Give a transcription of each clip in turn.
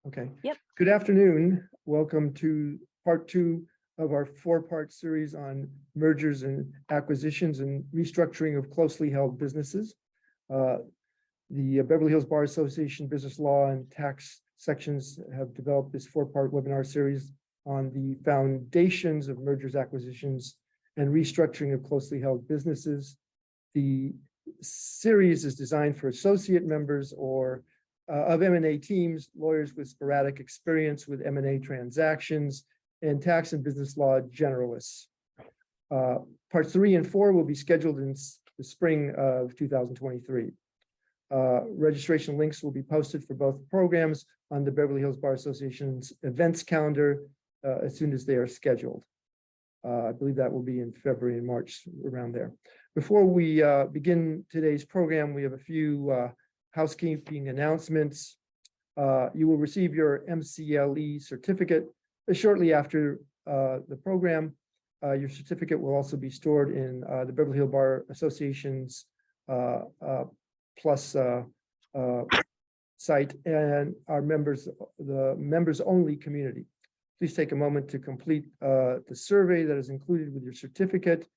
Okay. Yep. Good afternoon. Welcome to part 2 of our 4-part series on mergers and acquisitions and restructuring of closely held businesses. The Beverly Hills Bar Association Business Law and Tax sections have developed this 4-part webinar series on the foundations of mergers, acquisitions, and restructuring of closely held businesses. The series is designed for associate members or of M&A teams, lawyers with sporadic experience with M&A transactions, and tax and business law generalists. Parts 3 and 4 will be scheduled in the spring of 2023. Registration links will be posted for both programs on the Beverly Hills Bar Association's events calendar as soon as they are scheduled. I believe that will be in February and March, around there. Before we begin today's program, we have a few housekeeping announcements. You will receive your MCLE certificate shortly after the program. Your certificate will also be stored in the Beverly Hills Bar Association's Plus site and our members, the members only community. Please take a moment to complete the survey that is included with your certificate.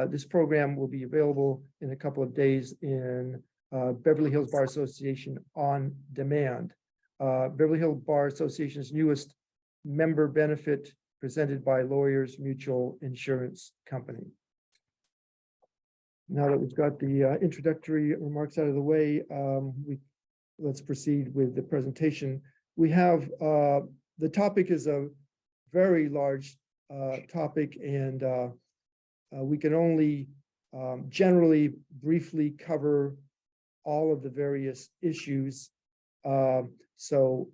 This program will be available in a couple of days in Beverly Hills Bar Association on demand. Beverly Hills Bar Association's newest member benefit presented by Lawyers Mutual Insurance Company. Now that we've got the introductory remarks out of the way, let's proceed with the presentation. We have the topic is a very large topic, and we can only generally briefly cover all of the various issues. So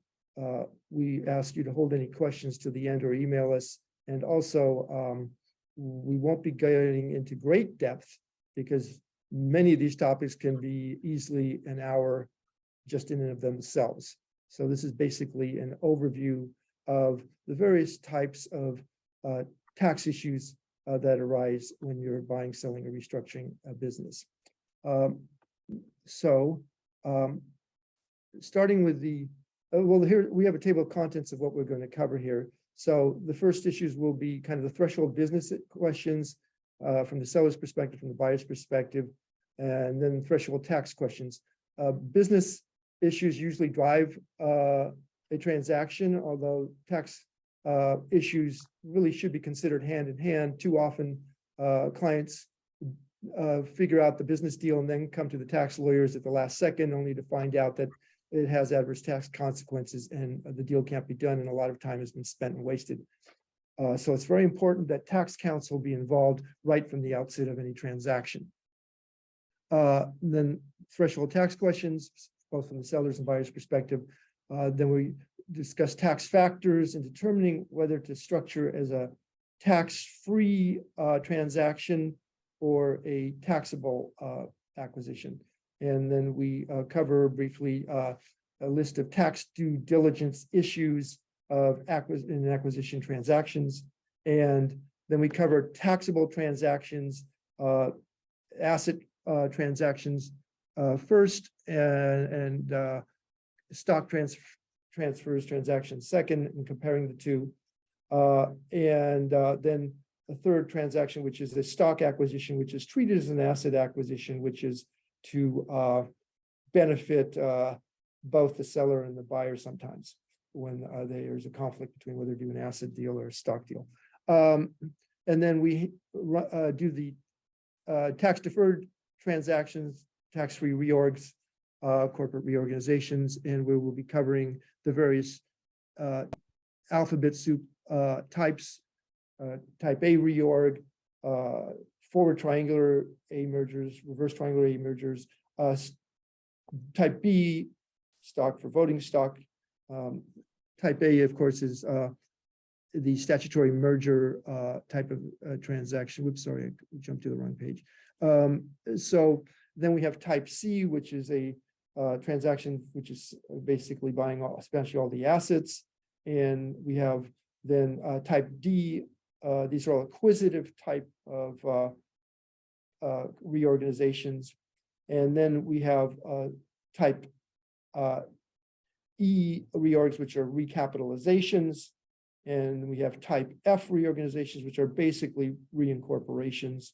we ask you to hold any questions to the end or email us. And also, we won't be going into great depth because many of these topics can be easily an hour just in and of themselves. So this is basically an overview of the various types of tax issues that arise when you're buying, selling, or restructuring a business. Starting with the, well, here we have a table of contents of what we're going to cover here. So the first issues will be kind of the threshold business questions from the seller's perspective, from the buyer's perspective, and then threshold tax questions. Business issues usually drive a transaction, although tax issues really should be considered hand in hand. Too often, clients figure out the business deal and then come to the tax lawyers at the last second, only to find out that it has adverse tax consequences and the deal can't be done, and a lot of time has been spent and wasted. So it's very important that tax counsel be involved right from the outset of any transaction. Then threshold tax questions, both from the seller's and buyer's perspective. Then we discuss tax factors in determining whether to structure as a tax-free transaction or a taxable acquisition. And then we cover briefly a list of tax due diligence issues of acquisition transactions. And then we cover taxable transactions, asset transactions first, and stock transfers transactions second, and comparing the two. Then a third transaction, which is a stock acquisition, which is treated as an asset acquisition, which is to benefit both the seller and the buyer sometimes when there's a conflict between whether to do an asset deal or a stock deal. And then we do the tax deferred transactions, tax-free reorgs, corporate reorganizations, and we will be covering the various alphabet soup types, type A reorg, forward triangular A mergers, reverse triangular A mergers, type B, stock for voting stock. Type A, of course, is the statutory merger type of transaction. Whoops, sorry, I jumped to the wrong page. So then we have type C, which is a transaction which is basically buying especially all the assets. And we have then type D. These are all acquisitive type of reorganizations. And then we have type E reorgs, which are recapitalizations. And we have type F reorganizations, which are basically reincorporations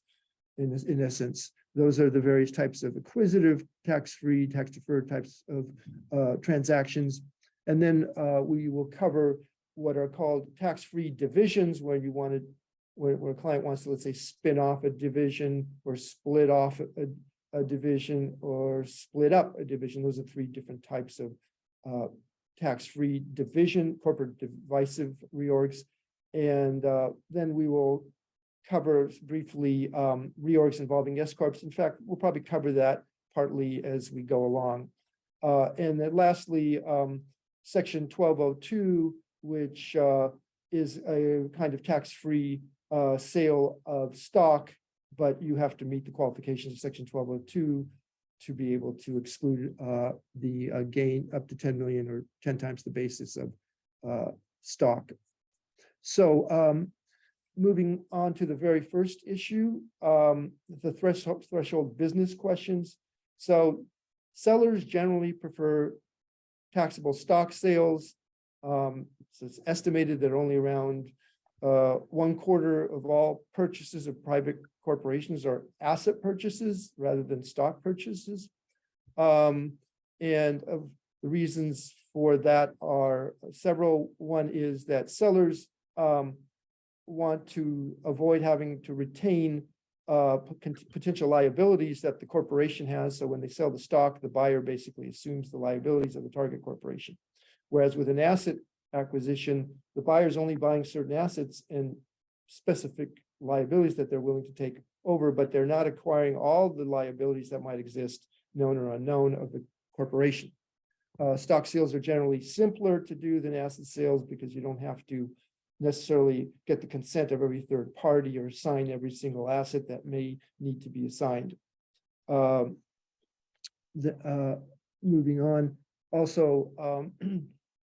in essence. Those are the various types of acquisitive, tax-free, tax-deferred types of transactions. And then we will cover what are called tax-free divisions, where you want to, where a client wants to, let's say, spin off a division or split off a division or split up a division. Those are three different types of tax-free division, corporate divisive reorgs. And then we will cover briefly reorgs involving S corps. In fact, we'll probably cover that partly as we go along. And then lastly, section 1202, which is a kind of tax-free sale of stock, but you have to meet the qualifications of section 1202 to be able to exclude the gain up to 10 million or 10 times the basis of stock. So moving on to the very first issue, the threshold business questions. So sellers generally prefer taxable stock sales. So it's estimated that only around 1/4 of all purchases of private corporations are asset purchases rather than stock purchases. And of the reasons for that are several. One is that sellers want to avoid having to retain potential liabilities that the corporation has. So when they sell the stock, the buyer basically assumes the liabilities of the target corporation. Whereas with an asset acquisition, the buyer is only buying certain assets and specific liabilities that they're willing to take over, but they're not acquiring all the liabilities that might exist, known or unknown, of the corporation. Stock sales are generally simpler to do than asset sales because you don't have to necessarily get the consent of every third party or assign every single asset that may need to be assigned. Moving on, also,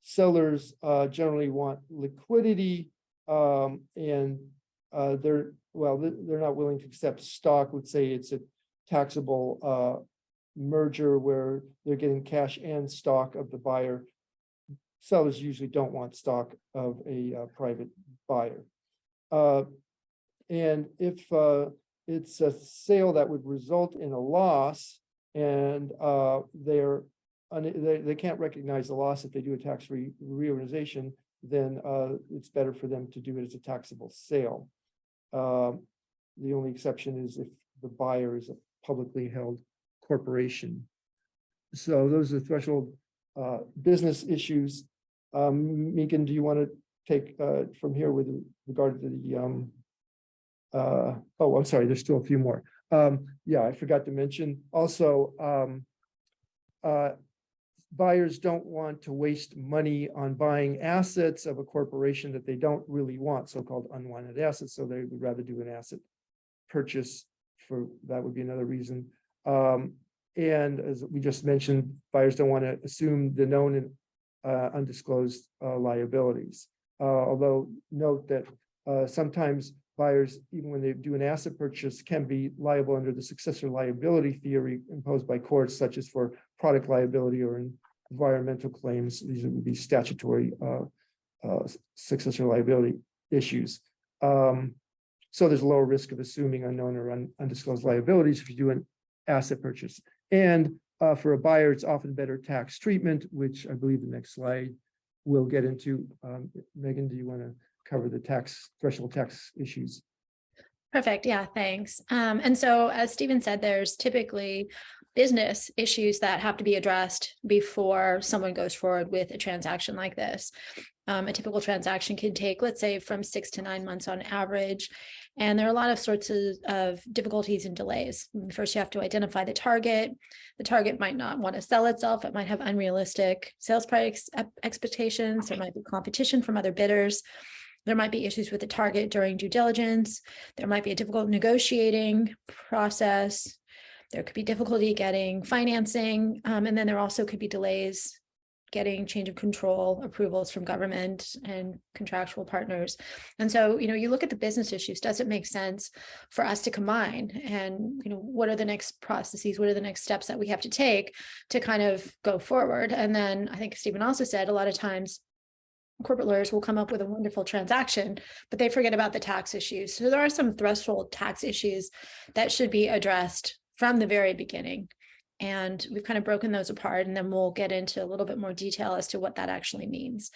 sellers generally want liquidity, and they're not willing to accept stock. Let's say it's a taxable merger where they're getting cash and stock of the buyer. Sellers usually don't want stock of a private buyer. And if it's a sale that would result in a loss, and they can't recognize the loss if they do a tax reorganization, then it's better for them to do it as a taxable sale. The only exception is if the buyer is a publicly held corporation. So those are threshold business issues. Megan, do you want to take from here with regard to the oh, I'm sorry, there's still a few more. Yeah, I forgot to mention also, buyers don't want to waste money on buying assets of a corporation that they don't really want, so-called unwanted assets. So they would rather do an asset purchase. For that would be another reason. And as we just mentioned, buyers don't want to assume the known and undisclosed liabilities. Although note that sometimes buyers, even when they do an asset purchase, can be liable under the successor liability theory imposed by courts, such as for product liability or environmental claims. These would be statutory successor liability issues. So there's a lower risk of assuming unknown or undisclosed liabilities if you do an asset purchase. And for a buyer, it's often better tax treatment, which I believe the next slide will get into. Megan, do you want to cover the threshold tax issues? Perfect. Yeah, thanks. And so as Stephen said, there's typically business issues that have to be addressed before someone goes forward with a transaction like this. A typical transaction can take, let's say, from 6 to 9 months on average. And there are a lot of sorts of difficulties and delays. First, you have to identify the target. The target might not want to sell itself. It might have unrealistic sales price expectations. There might be competition from other bidders. There might be issues with the target during due diligence. There might be a difficult negotiating process. There could be difficulty getting financing. And then there also could be delays getting change of control approvals from government and contractual partners. And so, you look at the business issues, does it make sense for us to combine? And, what are the next processes? What are the next steps that we have to take to kind of go forward? And then I think Stephen also said a lot of times corporate lawyers will come up with a wonderful transaction, but they forget about the tax issues. So there are some threshold tax issues that should be addressed from the very beginning. And we've kind of broken those apart, and then we'll get into a little bit more detail as to what that actually means.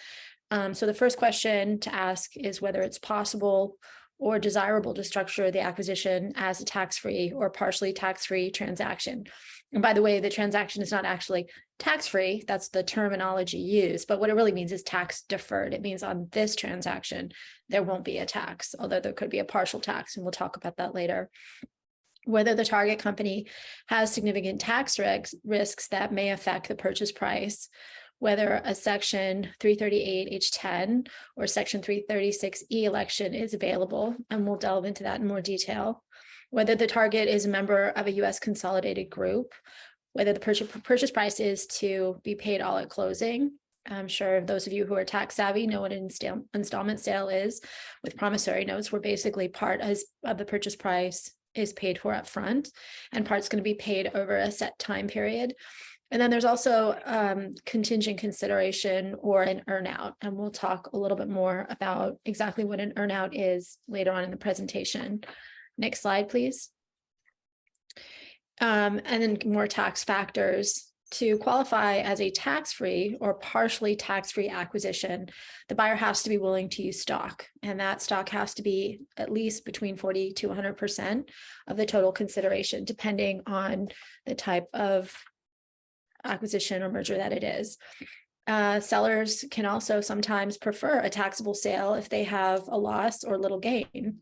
So the first question to ask is whether it's possible or desirable to structure the acquisition as a tax-free or partially tax-free transaction. And by the way, the transaction is not actually tax-free. That's the terminology used, but what it really means is tax deferred. It means on this transaction, there won't be a tax, although there could be a partial tax, and we'll talk about that later. Whether the target company has significant tax risks that may affect the purchase price, whether a Section 338H10 or Section 336E election is available, and we'll delve into that in more detail. Whether the target is a member of a U.S. consolidated group, whether the purchase price is to be paid all at closing. I'm sure those of you who are tax savvy know what an installment sale is, with promissory notes, where basically part of the purchase price is paid for up front, and part's going to be paid over a set time period. And then there's also contingent consideration or an earnout, and we'll talk a little bit more about exactly what an earnout is later on in the presentation. Next slide, please. And then more tax factors. To qualify as a tax-free or partially tax-free acquisition, the buyer has to be willing to use stock, and that stock has to be at least between 40 to 100% of the total consideration, depending on the type of acquisition or merger that it is. Sellers can also sometimes prefer a taxable sale if they have a loss or little gain.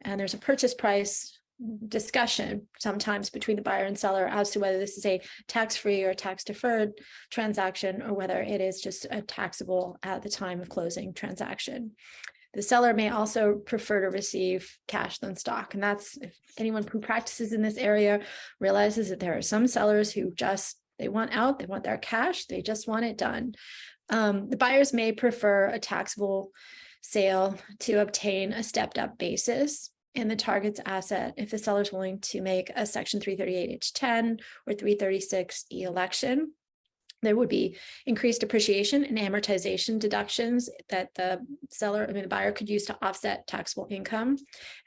And there's a purchase price discussion sometimes between the buyer and seller as to whether this is a tax-free or tax-deferred transaction, or whether it is just a taxable at the time of closing transaction. The seller may also prefer to receive cash than stock. And that's, if anyone who practices in this area realizes that there are some sellers who they want out, they want their cash, they just want it done. The buyers may prefer a taxable sale to obtain a stepped up basis in the target's asset if the seller is willing to make a Section 338H10 or 336E election. There would be increased depreciation and amortization deductions that the buyer could use to offset taxable income.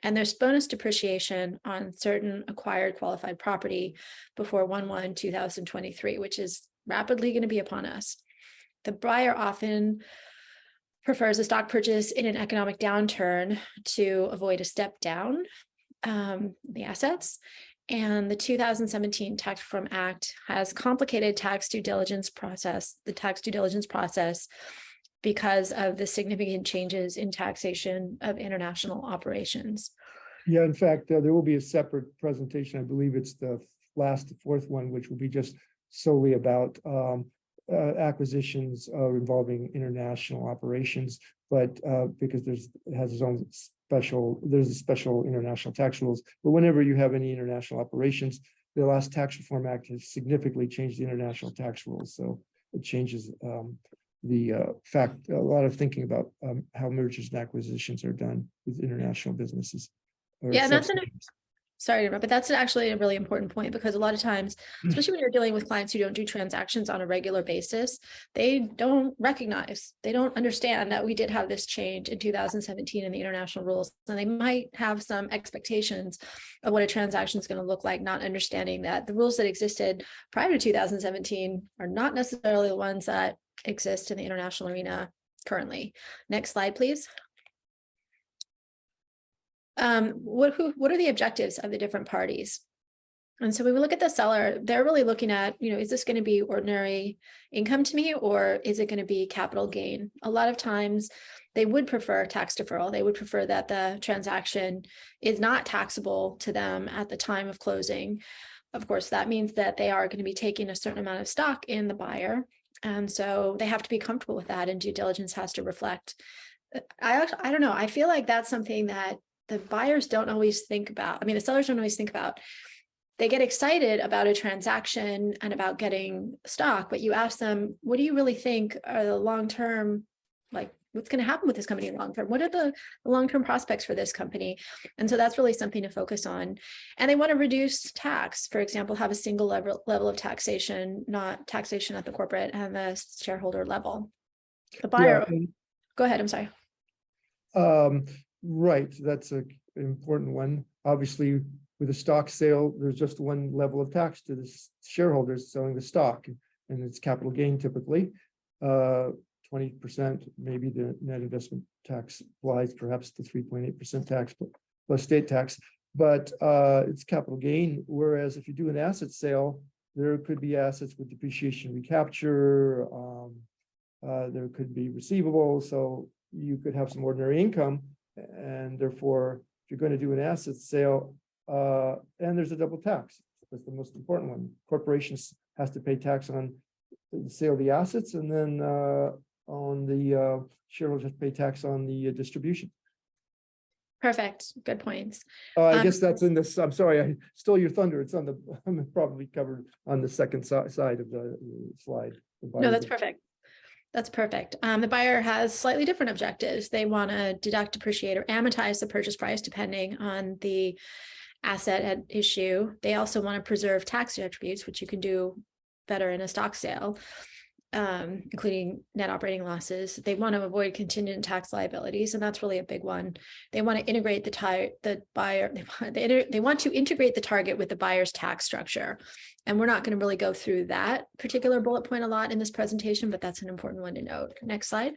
And there's bonus depreciation on certain acquired qualified property before 1/1/2023, which is rapidly going to be upon us. The buyer often prefers a stock purchase in an economic downturn to avoid a step down the assets. And the 2017 Tax Reform Act has complicated the tax due diligence process, because of the significant changes in taxation of international operations. Yeah, in fact, there will be a separate presentation. I believe it's the fourth one, which will be just solely about acquisitions involving international operations, but because there's a special international tax rules. But whenever you have any international operations, the last Tax Reform Act has significantly changed the international tax rules. So it changes a lot of thinking about how mergers and acquisitions are done with international businesses. Yeah, sorry, but that's actually a really important point, because a lot of times, especially when you're dealing with clients who don't do transactions on a regular basis, they don't understand that we did have this change in 2017 in the international rules. And they might have some expectations of what a transaction is going to look like, not understanding that the rules that existed prior to 2017 are not necessarily the ones that exist in the international arena currently. Next slide, please. What are the objectives of the different parties? And so when we look at the seller, they're really looking at, is this going to be ordinary income to me, or is it going to be capital gain? A lot of times they would prefer tax deferral. They would prefer that the transaction is not taxable to them at the time of closing. Of course, that means that they are going to be taking a certain amount of stock in the buyer. And so they have to be comfortable with that, and due diligence has to reflect. I don't know. I feel like that's something that the buyers don't always think about. The sellers don't always think about. they get excited about a transaction and about getting stock, but you ask them, what do you really think are the long-term, like what's going to happen with this company long term? What are the long-term prospects for this company? And so that's really something to focus on. And they want to reduce tax, for example, have a single level of taxation, not taxation at the corporate and the shareholder level. The buyer, go ahead, I'm sorry. Right, that's an important one. Obviously, with a stock sale, there's just one level of tax to the shareholders selling the stock, and it's capital gain typically. 20%, maybe the net investment tax applies, perhaps the 3.8% tax plus state tax, but it's capital gain. Whereas if you do an asset sale, there could be assets with depreciation recapture, there could be receivables, so you could have some ordinary income, and therefore, if you're going to do an asset sale, and there's a double tax, that's the most important one. Corporations has to pay tax on the sale of the assets, and then on the shareholders have to pay tax on the distribution. Perfect. Good points. I guess that's in this. I'm sorry, I stole your thunder. It's on the. I'm probably covered on the second side of the slide. No, that's perfect. That's perfect. The buyer has slightly different objectives. They want to deduct, depreciate, or amortize the purchase price depending on the asset at issue. They also want to preserve tax attributes, which you can do better in a stock sale, including net operating losses. They want to avoid contingent tax liabilities, and that's really a big one. They want to integrate the buyer. They want to integrate the target with the buyer's tax structure. And we're not going to really go through that particular bullet point a lot in this presentation, but that's an important one to note. Next slide.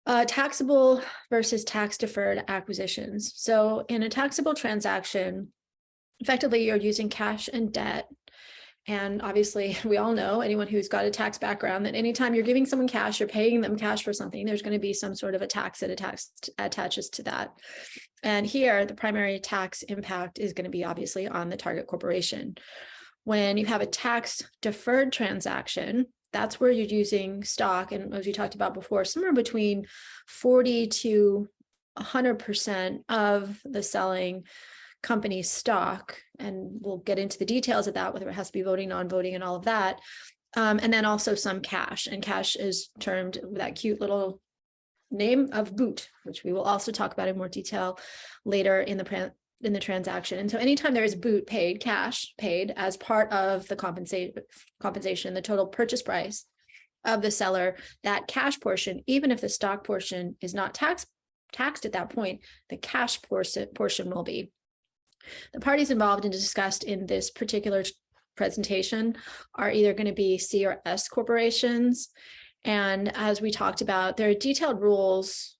Taxable versus tax deferred acquisitions. So in a taxable transaction, effectively you're using cash and debt. And obviously we all know, anyone who's got a tax background, that anytime you're giving someone cash, you're paying them cash for something, there's going to be some sort of a tax that attaches to that. And here the primary tax impact is going to be obviously on the target corporation. When you have a tax deferred transaction, that's where you're using stock. And as we talked about before, somewhere between 40 to 100% of the selling company's stock. And we'll get into the details of that, whether it has to be voting, non-voting, and all of that. And then also some cash. And cash is termed with that cute little name of boot, which we will also talk about in more detail later in the transaction. And so anytime there is boot paid, cash paid as part of the compensation, the total purchase price of the seller, that cash portion, even if the stock portion is not taxed at that point, the cash portion will be. The parties involved and discussed in this particular presentation are either going to be C or S corporations. And as we talked about, there are detailed rules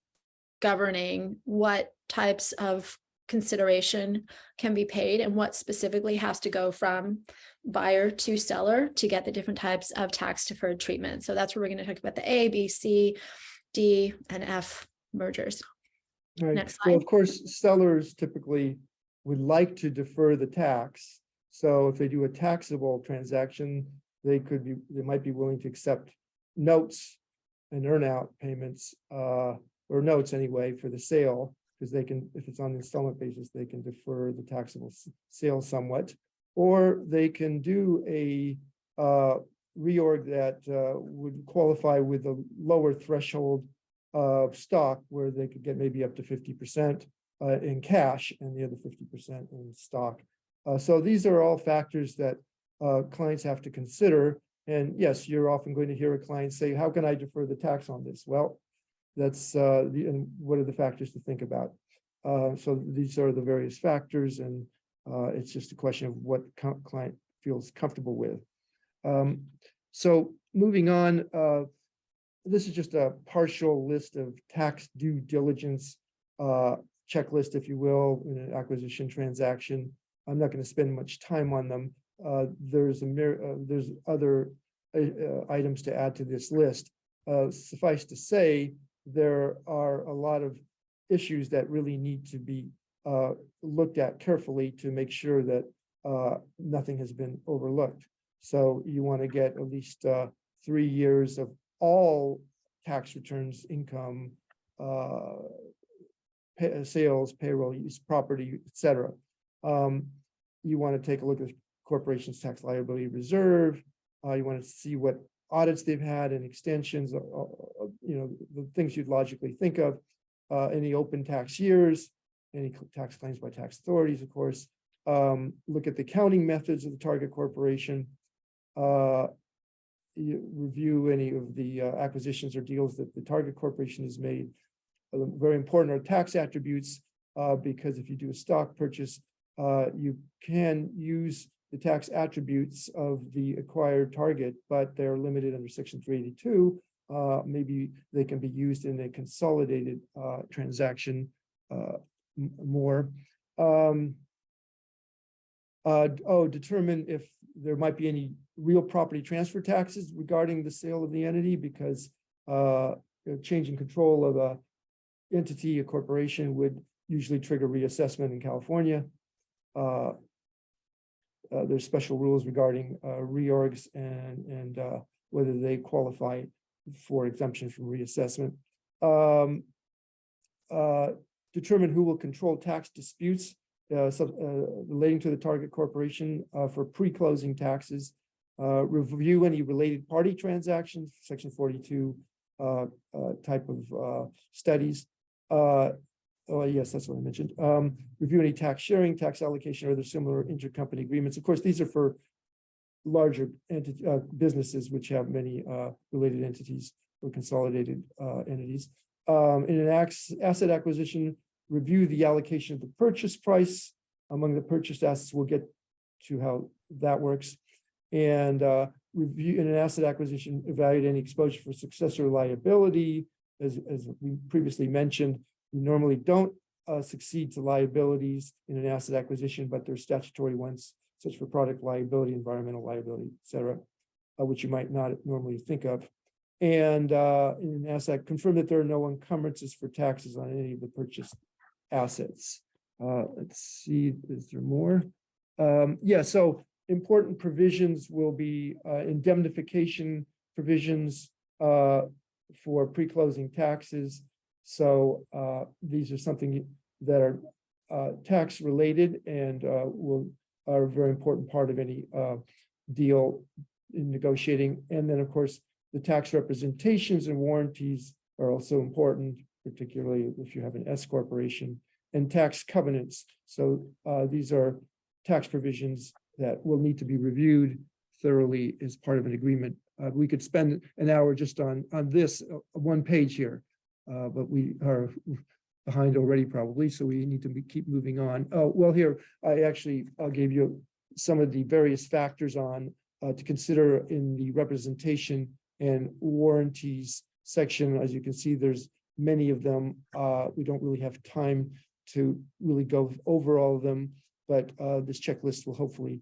governing what types of consideration can be paid and what specifically has to go from buyer to seller to get the different types of tax deferred treatment. So that's where we're going to talk about the A, B, C, D, and F mergers. Right. Next slide. Well, of course, sellers typically would like to defer the tax. So if they do a taxable transaction, they might be willing to accept notes and earnout payments, or notes anyway, for the sale, because they can, if it's on an installment basis, they can defer the taxable sale somewhat, or they can do a reorg that would qualify with a lower threshold of stock, where they could get maybe up to 50% in cash and the other 50% in stock. So these are all factors that clients have to consider. And yes, you're often going to hear a client say, how can I defer the tax on this? Well, that's and what are the factors to think about? So these are the various factors, and it's just a question of what client feels comfortable with. So moving on, this is just a partial list of tax due diligence checklist, if you will, in an acquisition transaction. I'm not going to spend much time on them. There's other items to add to this list. Suffice to say, there are a lot of issues that really need to be looked at carefully to make sure that nothing has been overlooked. So you want to get at least 3 years of all tax returns, income, sales, payroll, use, property, etc. You want to take a look at the corporation's tax liability reserve. You want to see what audits they've had and extensions, the things you'd logically think of, any open tax years, any tax claims by tax authorities, of course. Look at the accounting methods of the target corporation. You review any of the acquisitions or deals that the target corporation has made. Very important are tax attributes, because if you do a stock purchase, you can use the tax attributes of the acquired target, but they're limited under Section 382. Maybe they can be used in a consolidated transaction more. Determine if there might be any real property transfer taxes regarding the sale of the entity, because changing control of a entity, a corporation, would usually trigger reassessment in California. There's special rules regarding reorgs and whether they qualify for exemption from reassessment. Determine who will control tax disputes relating to the target corporation for pre-closing taxes. Review any related party transactions, Section 42 type of studies. Yes, that's what I mentioned. Review any tax sharing, tax allocation, or other similar intercompany agreements. Of course, these are for larger businesses which have many related entities or consolidated entities. In an asset acquisition, review the allocation of the purchase price among the purchased assets. We'll get to how that works. And review in an asset acquisition, evaluate any exposure for successor liability. As we previously mentioned, you normally don't succeed to liabilities in an asset acquisition, but there's statutory ones, such for product liability, environmental liability, et cetera, which you might not normally think of. And in an asset, confirm that there are no encumbrances for taxes on any of the purchased assets. Let's see, is there more? So important provisions will be indemnification provisions for pre-closing taxes. So these are something that are tax related and are a very important part of any deal in negotiating. And then, of course, the tax representations and warranties are also important, particularly if you have an S corporation, and tax covenants. So these are tax provisions that will need to be reviewed thoroughly as part of an agreement. We could spend an hour just on this one page here, but we are behind already probably, so we need to keep moving on. Oh, well, here, I'll give you some of the various factors on to consider in the representation and warranties section. As you can see, there's many of them. We don't really have time to really go over all of them, but this checklist will hopefully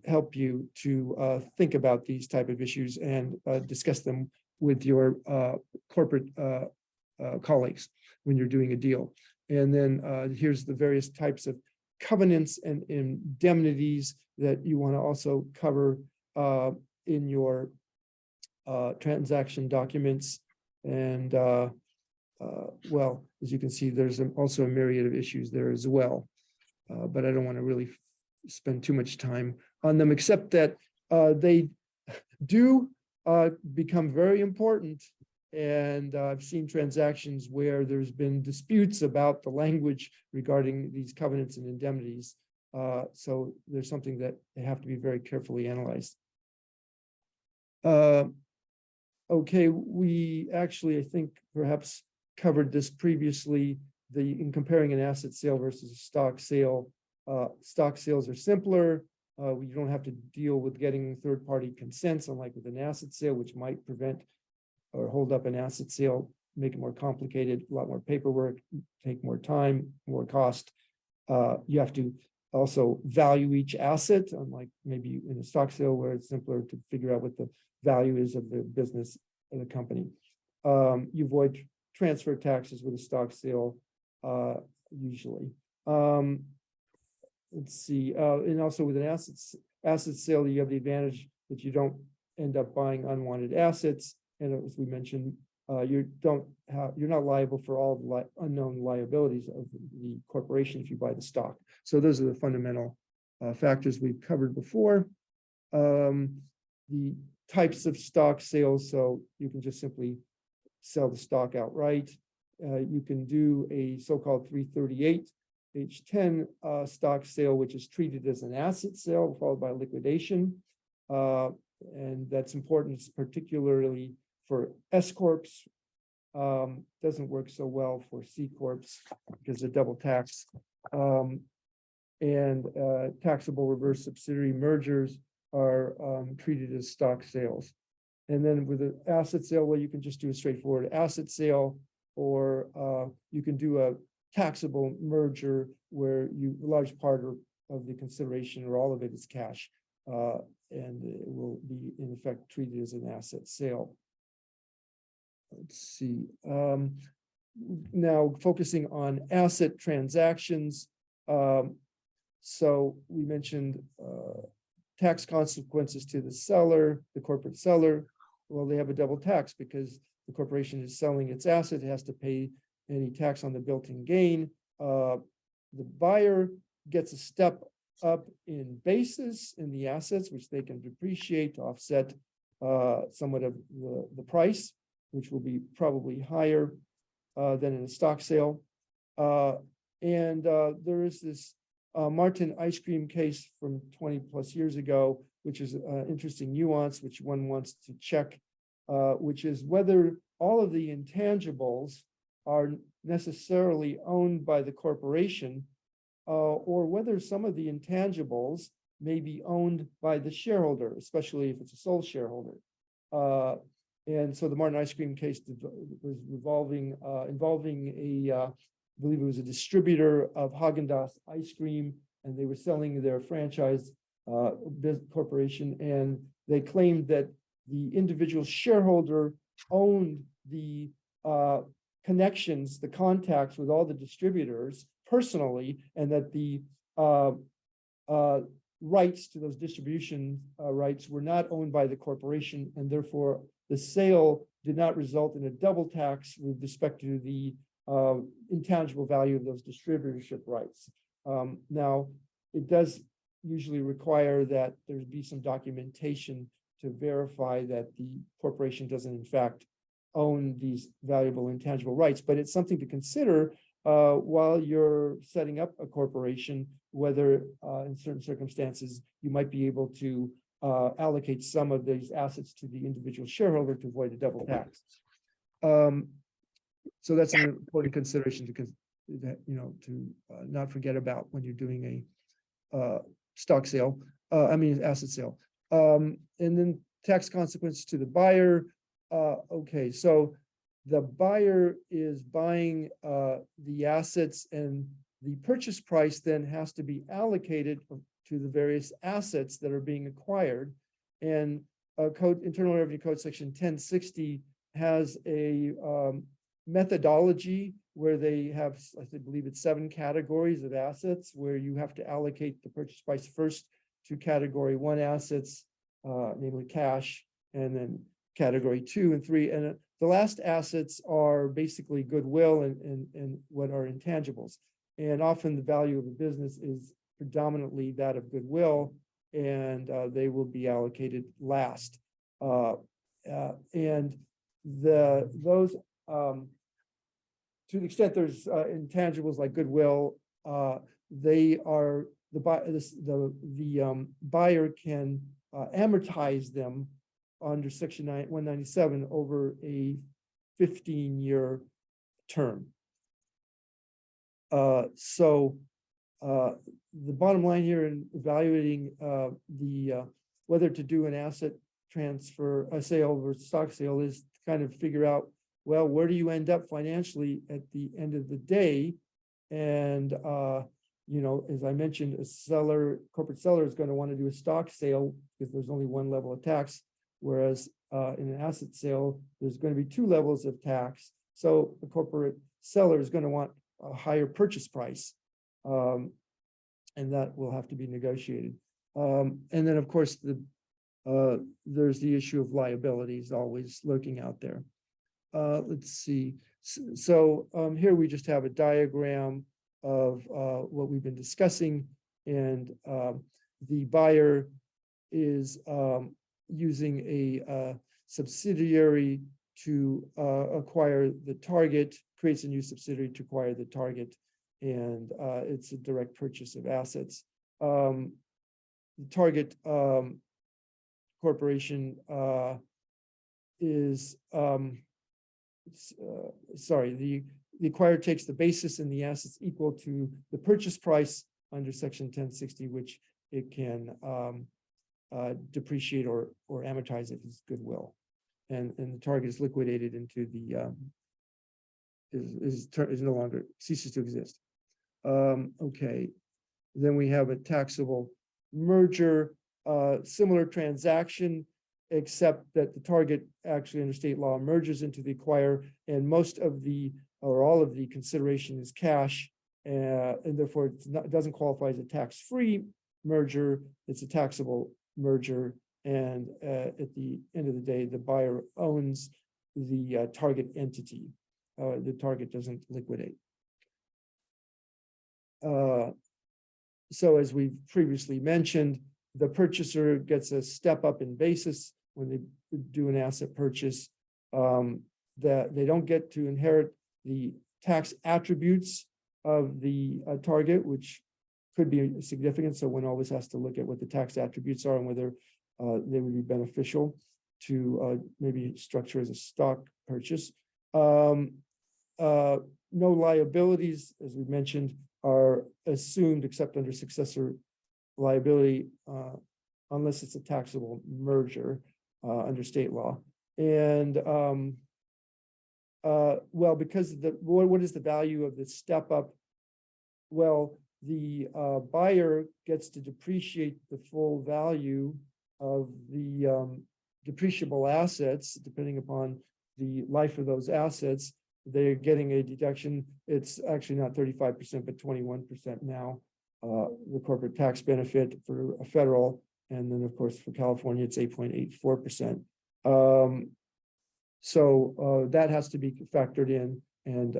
help you to think about these type of issues and discuss them with your corporate colleagues when you're doing a deal. And then here's the various types of covenants and indemnities that you want to also cover in your transaction documents. And well, as you can see, there's also a myriad of issues there as well. But I don't want to really spend too much time on them, except that they do become very important. And I've seen transactions where there's been disputes about the language regarding these covenants and indemnities. So there's something that they have to be very carefully analyzed. Okay, we actually, I think, perhaps covered this previously. In comparing an asset sale versus a stock sale, stock sales are simpler. You don't have to deal with getting third-party consents, unlike with an asset sale, which might prevent or hold up an asset sale, make it more complicated, a lot more paperwork, take more time, more cost. You have to also value each asset, unlike maybe in a stock sale where it's simpler to figure out what the value is of the business or the company. You avoid transfer taxes with a stock sale, usually. Let's see, and also with an asset sale, you have the advantage that you don't end up buying unwanted assets. And as we mentioned, you're not liable for all the unknown liabilities of the corporation if you buy the stock. So those are the fundamental factors we've covered before. The types of stock sales, so you can just simply sell the stock outright. You can do a so-called 338 H10 stock sale, which is treated as an asset sale followed by liquidation. And that's important, particularly for S corps. Doesn't work so well for C corps because they're double tax. And taxable reverse subsidiary mergers are treated as stock sales. And then with an asset sale, well, you can just do a straightforward asset sale, or you can do a taxable merger where a large part of the consideration or all of it is cash, and it will be in effect treated as an asset sale. Let's see. Now focusing on asset transactions. So we mentioned tax consequences to the seller, the corporate seller. Well, they have a double tax because the corporation is selling its asset, it has to pay any tax on the built-in gain. The buyer gets a step up in basis in the assets, which they can depreciate to offset somewhat of the price, which will be probably higher than in a stock sale. And there is this Martin ice cream case from 20 plus years ago, which is an interesting nuance, which one wants to check, which is whether all of the intangibles are necessarily owned by the corporation, or whether some of the intangibles may be owned by the shareholder, especially if it's a sole shareholder. And so the Martin ice cream case was involving I believe it was a distributor of Haagen-Dazs ice cream, and they were selling their franchise corporation, and they claimed that the individual shareholder owned the connections, the contacts with all the distributors personally, and that the rights to those distribution rights were not owned by the corporation, and therefore the sale did not result in a double tax with respect to the intangible value of those distributorship rights. Now, it does usually require that there be some documentation to verify that the corporation doesn't in fact own these valuable intangible rights, but it's something to consider while you're setting up a corporation, whether in certain circumstances you might be able to allocate some of these assets to the individual shareholder to avoid a double tax. So that's an important consideration to not forget about when you're doing a stock sale, asset sale. And then tax consequences to the buyer. Okay, so the buyer is buying the assets, and the purchase price then has to be allocated to the various assets that are being acquired. And Internal Revenue Code section 1060 has a methodology where they have, I believe it's 7 categories of assets where you have to allocate the purchase price first to category 1 assets, namely cash, and then category 2 and 3. And the last assets are basically goodwill and what are intangibles. And often the value of a business is predominantly that of goodwill, and they will be allocated last. And those to the extent there's intangibles like goodwill, they are the buyer can amortize them under section 197 over a 15-year term. So the bottom line here in evaluating whether to do an asset transfer, a sale versus stock sale, is to kind of figure out, well, where do you end up financially at the end of the day? And as I mentioned, corporate seller is going to want to do a stock sale because there's only one level of tax, whereas in an asset sale, there's going to be 2 levels of tax. So the corporate seller is going to want a higher purchase price, and that will have to be negotiated. And then, of course, there's the issue of liabilities always lurking out there. let's see. So here we just have a diagram of what we've been discussing, and the buyer is using a subsidiary to acquire the target, creates a new subsidiary to acquire the target, and it's a direct purchase of assets. The target corporation is the acquirer takes the basis in the assets equal to the purchase price under section 1060, which it can depreciate or amortize if it's goodwill, and the target is liquidated into the is no longer ceases to exist. Okay, then we have a taxable merger, similar transaction, except that the target actually under state law merges into the acquirer, and most of the or all of the consideration is cash, and therefore it doesn't qualify as a tax-free merger. It's a taxable merger, and at the end of the day, the buyer owns the target entity. The target doesn't liquidate. So as we previously mentioned, the purchaser gets a step up in basis when they do an asset purchase, that they don't get to inherit the tax attributes of the target, which could be significant. So one always has to look at what the tax attributes are and whether they would be beneficial to maybe structure as a stock purchase. No liabilities, as we mentioned, are assumed except under successor liability, unless it's a taxable merger under state law. And well, because what is the value of the step up? Well, the buyer gets to depreciate the full value of the depreciable assets, depending upon the life of those assets. They're getting a deduction. It's actually not 35%, but 21% now. The corporate tax benefit for a federal, and then of course for California, it's 8.84%. So that has to be factored in and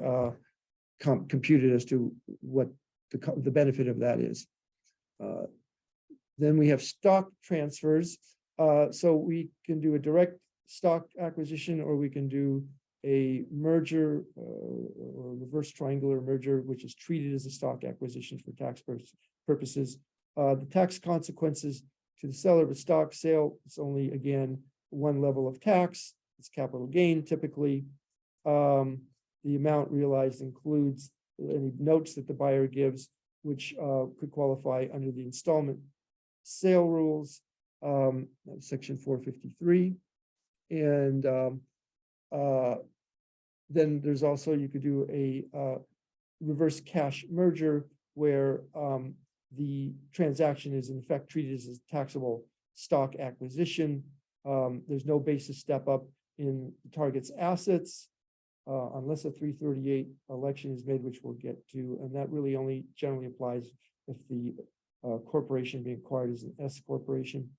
computed as to what the benefit of that is. Then we have stock transfers. So we can do a direct stock acquisition, or we can do a merger or reverse triangular merger, which is treated as a stock acquisition for tax purposes. The tax consequences to the seller of a stock sale, it's only, again, one level of tax. It's capital gain typically. The amount realized includes any notes that the buyer gives, which could qualify under the installment sale rules, section 453. And then there's also, you could do a reverse cash merger where the transaction is in effect treated as a taxable stock acquisition. There's no basis step up in the target's assets unless a 338 election is made, which we'll get to, and that really only generally applies if the corporation being acquired is an S corporation.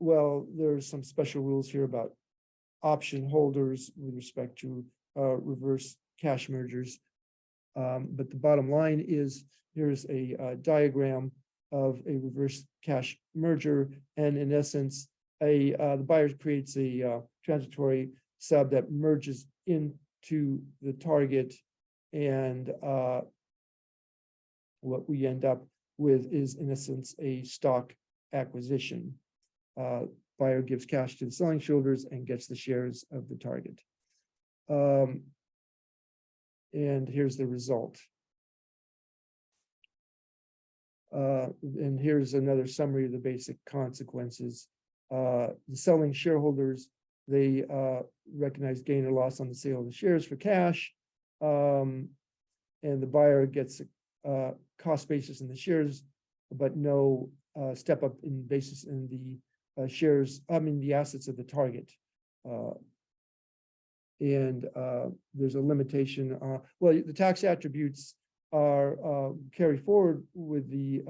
Well, there's some special rules here about option holders with respect to reverse cash mergers. But the bottom line is, here's a diagram of a reverse cash merger, and in essence, the buyer creates a transitory sub that merges into the target, and what we end up with is, in essence, a stock acquisition. Buyer gives cash to the selling shareholders and gets the shares of the target. And here's the result. And here's another summary of the basic consequences. The selling shareholders, they recognize gain or loss on the sale of the shares for cash. And the buyer gets a cost basis in the shares, but no step up in basis in the shares, the assets of the target. And there's a limitation. Well, the tax attributes are carried forward with the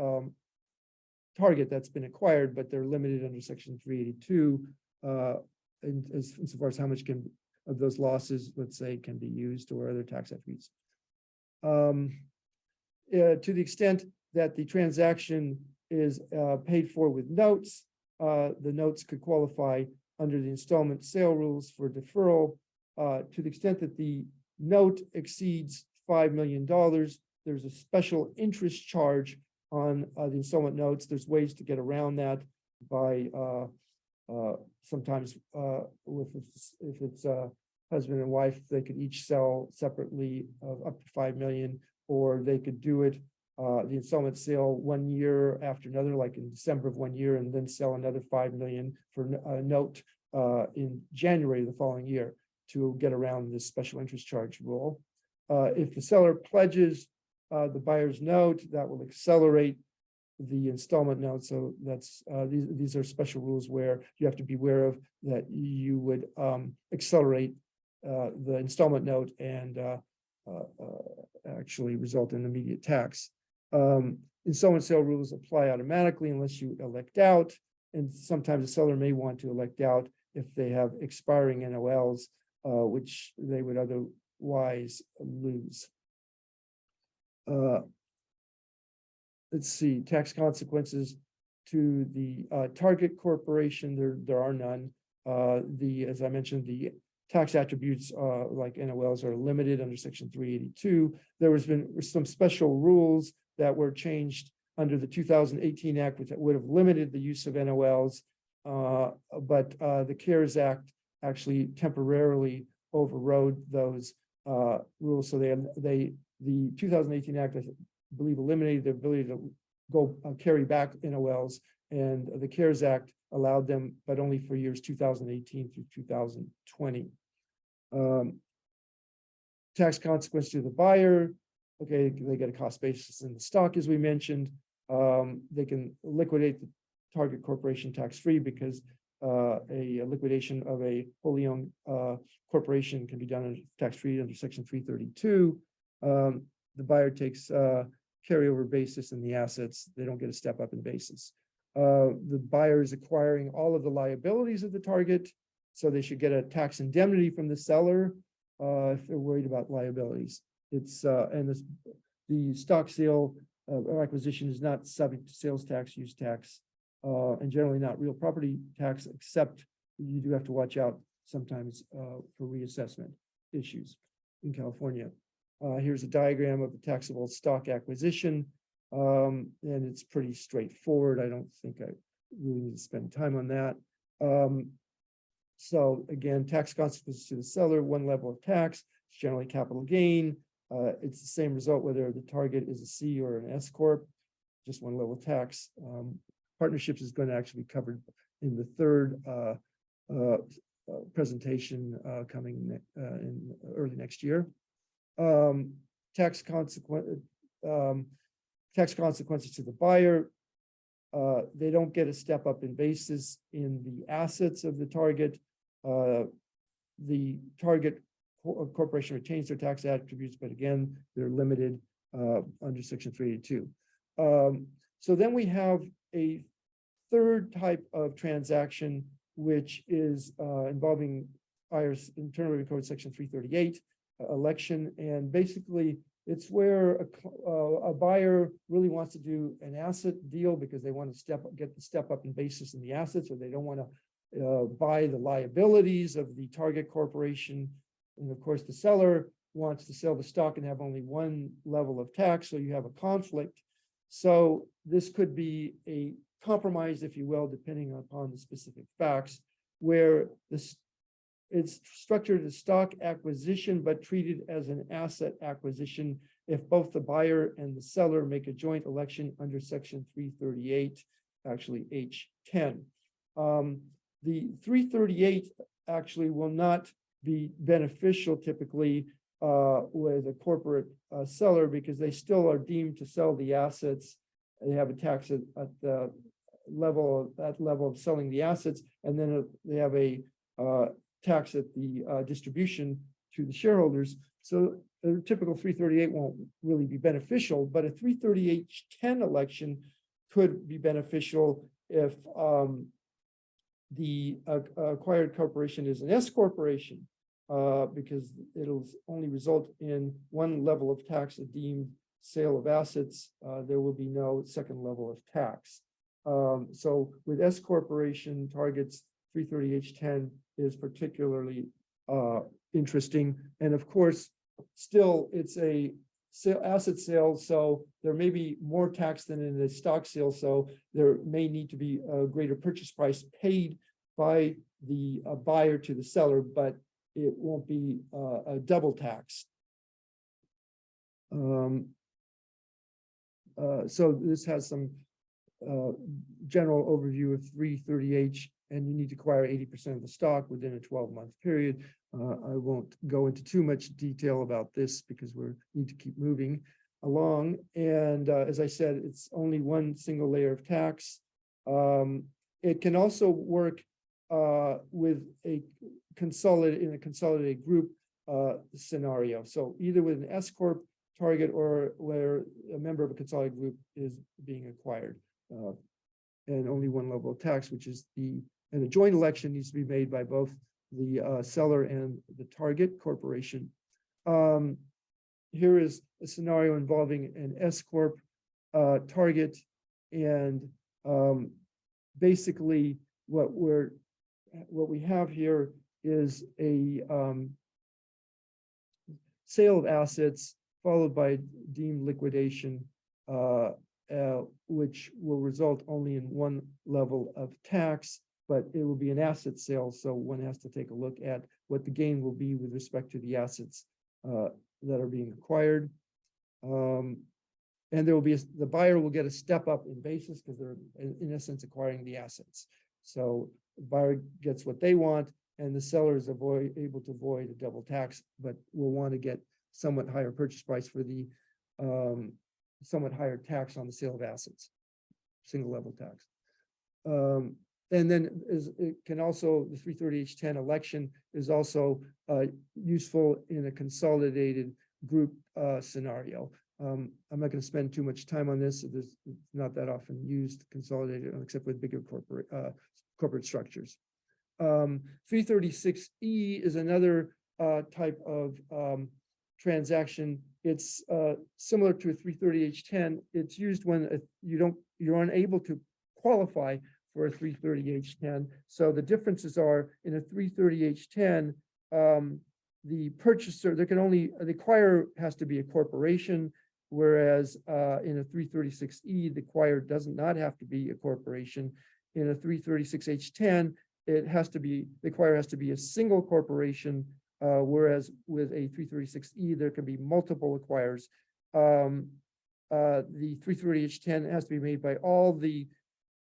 target that's been acquired, but they're limited under section 382 as far as how much of those losses, let's say, can be used or other tax attributes. To the extent that the transaction is paid for with notes, the notes could qualify under the installment sale rules for deferral. To the extent that the note exceeds $5 million, there's a special interest charge on the installment notes. There's ways to get around that by sometimes if it's husband and wife, they could each sell separately up to 5 million, or they could do it the installment sale 1 year after another, like in December of 1 year, and then sell another 5 million for a note in January of the following year to get around this special interest charge rule. If the seller pledges the buyer's note, that will accelerate the installment note. So that's these are special rules where you have to be aware of that you would accelerate the installment note and actually result in immediate tax. Installment sale rules apply automatically unless you elect out, and sometimes the seller may want to elect out if they have expiring NOLs, which they would otherwise lose. Let's see, tax consequences to the target corporation. There are none. As I mentioned, the tax attributes like NOLs are limited under Section 382. There has been some special rules that were changed under the 2018 Act, which would have limited the use of NOLs, but the CARES Act actually temporarily overrode those rules. So the 2018 Act, I believe, eliminated the ability to go carry back NOLs, and the CARES Act allowed them, but only for years 2018 through 2020. Tax consequence to the buyer. Okay, they get a cost basis in the stock, as we mentioned. They can liquidate the target corporation tax-free because a liquidation of a wholly owned corporation can be done tax-free under Section 332. The buyer takes carryover basis in the assets. They don't get a step up in basis. The buyer is acquiring all of the liabilities of the target, so they should get a tax indemnity from the seller if they're worried about liabilities. It's the stock sale or acquisition is not subject to sales tax, use tax, and generally not real property tax, except you do have to watch out sometimes for reassessment issues in California. Here's a diagram of the taxable stock acquisition, and it's pretty straightforward. I don't think I really need to spend time on that. So again, tax consequences to the seller, one level of tax, it's generally capital gain. It's the same result whether the target is a C or an S corp, just one level of tax. Partnerships is going to actually be covered in the third presentation coming in early next year. Tax consequences to the buyer. They don't get a step up in basis in the assets of the target. The target corporation retains their tax attributes, but again, they're limited under Section 382. So then we have a third type of transaction, which is involving IRS Internal Revenue Code Section 338 election, and basically it's where a buyer really wants to do an asset deal because they want to get the step up in basis in the assets, or they don't want to buy the liabilities of the target corporation. And of course, the seller wants to sell the stock and have only one level of tax, so you have a conflict. So this could be a compromise, if you will, depending upon the specific facts, where it's structured as stock acquisition, but treated as an asset acquisition if both the buyer and the seller make a joint election under Section 338, actually H10. The 338 actually will not be beneficial typically with a corporate seller because they still are deemed to sell the assets. They have a tax at the level of selling the assets, and then they have a tax at the distribution to the shareholders. So a typical 338 won't really be beneficial, but a 338-10 election could be beneficial if the acquired corporation is an S corporation, because it'll only result in one level of tax, a deemed sale of assets. There will be no second level of tax. So with S corporation targets, 330H10 is particularly interesting. And of course, still it's a asset sale, so there may be more tax than in a stock sale. So there may need to be a greater purchase price paid by the buyer to the seller, but it won't be a double tax. So this has some general overview of 330H, and you need to acquire 80% of the stock within a 12-month period. I won't go into too much detail about this because we need to keep moving along. And as I said, it's only one single layer of tax. It can also work with a consolidated group scenario. So either with an S corp target or where a member of a consolidated group is being acquired, and only one level of tax, which is and a joint election needs to be made by both the seller and the target corporation. Here is a scenario involving an S corp target, and basically what we have here is a sale of assets followed by deemed liquidation, which will result only in one level of tax, but it will be an asset sale. So one has to take a look at what the gain will be with respect to the assets that are being acquired. And there will be the buyer will get a step up in basis because they're in essence acquiring the assets. So the buyer gets what they want, and the seller is able to avoid a double tax, but will want to get somewhat higher purchase price for the somewhat higher tax on the sale of assets, single level tax. And then it can also, the 330H10 election is also useful in a consolidated group scenario. I'm not going to spend too much time on this. It's not that often used consolidated, except with bigger corporate structures. 336E is another type of transaction. It's similar to a 330H10. It's used when you're unable to qualify for a 330H10. So the differences are in a 330H10, the purchaser, the acquirer has to be a corporation, whereas in a 336E, the acquirer does not have to be a corporation. In a 336H10, the acquirer has to be a single corporation, whereas with a 336E, there can be multiple acquirers. The 330H10 has to be made by all the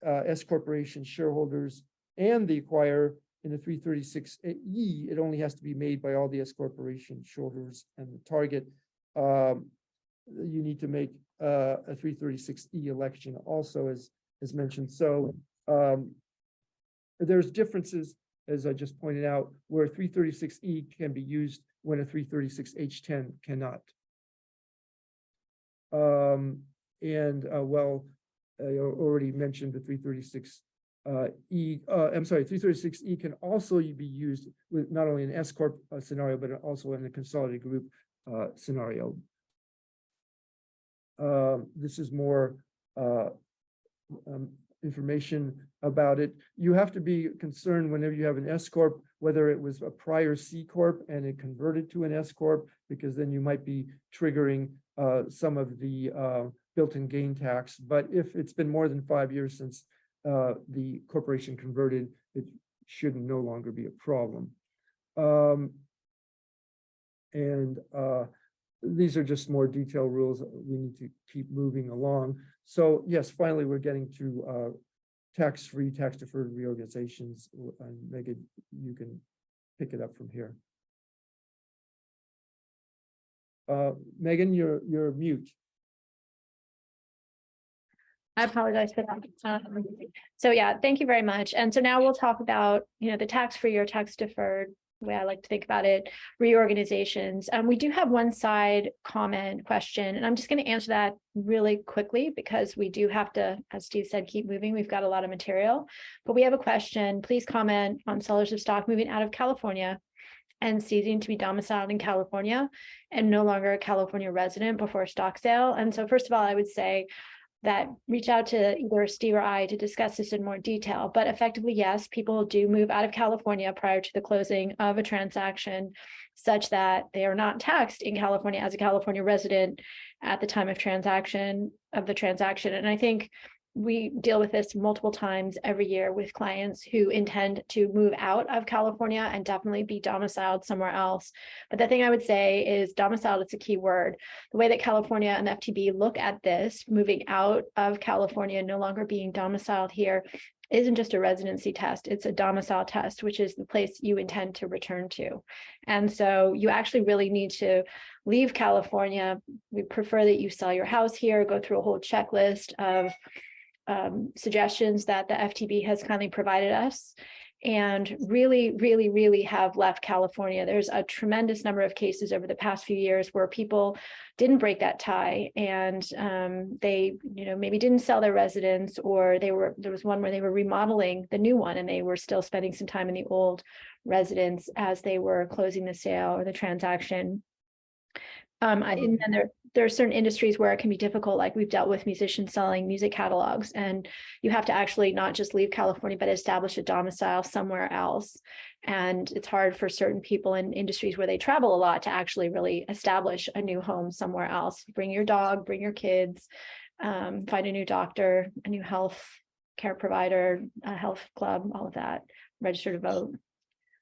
S corporation shareholders and the acquirer. In the 336E, it only has to be made by all the S corporation shareholders and the target. You need to make a 336E election also, as mentioned. So there's differences, as I just pointed out, where 336E can be used when a 336H10 cannot. I already mentioned the 336E can also be used with not only an S corp scenario, but also in a consolidated group scenario. This is more information about it. You have to be concerned whenever you have an S corp, whether it was a prior C corp and it converted to an S corp, because then you might be triggering some of the built-in gain tax. But if it's been more than 5 years since the corporation converted, it should no longer be a problem. These are just more detailed rules. We need to keep moving along. So yes, finally, we're getting to tax-free, tax-deferred reorganizations. And Megan, you can pick it up from here. Megan, you're mute. I apologize for that. So yeah, thank you very much. And so now we'll talk about, the tax-free or tax-deferred the way I like to think about it, reorganizations. We do have one side comment question, and I'm just going to answer that really quickly because we do have to, as Steve said, keep moving. We've got a lot of material, but we have a question. Please comment on sellers of stock moving out of California and ceasing to be domiciled in California and no longer a California resident before stock sale. And so first of all, I would say that reach out to either Steve or I to discuss this in more detail. But effectively, yes, people do move out of California prior to the closing of a transaction such that they are not taxed in California as a California resident at the time of the transaction. And I think we deal with this multiple times every year with clients who intend to move out of California and definitely be domiciled somewhere else. But the thing I would say is domiciled, it's a key word. The way that California and the FTB look at this, moving out of California, no longer being domiciled here, isn't just a residency test, it's a domicile test, which is the place you intend to return to. And so you actually really need to leave California. We prefer that you sell your house here, go through a whole checklist of suggestions that the FTB has kindly provided us, and really have left California. There's a tremendous number of cases over the past few years where people didn't break that tie, and they, maybe didn't sell their residence, or there was one where they were remodeling the new one and they were still spending some time in the old residence as they were closing the sale or the transaction. And then there are certain industries where it can be difficult, like we've dealt with musicians selling music catalogs, and you have to actually not just leave California, but establish a domicile somewhere else. And it's hard for certain people in industries where they travel a lot to actually really establish a new home somewhere else. Bring your dog, bring your kids, find a new doctor, a new health care provider, a health club, all of that, register to vote.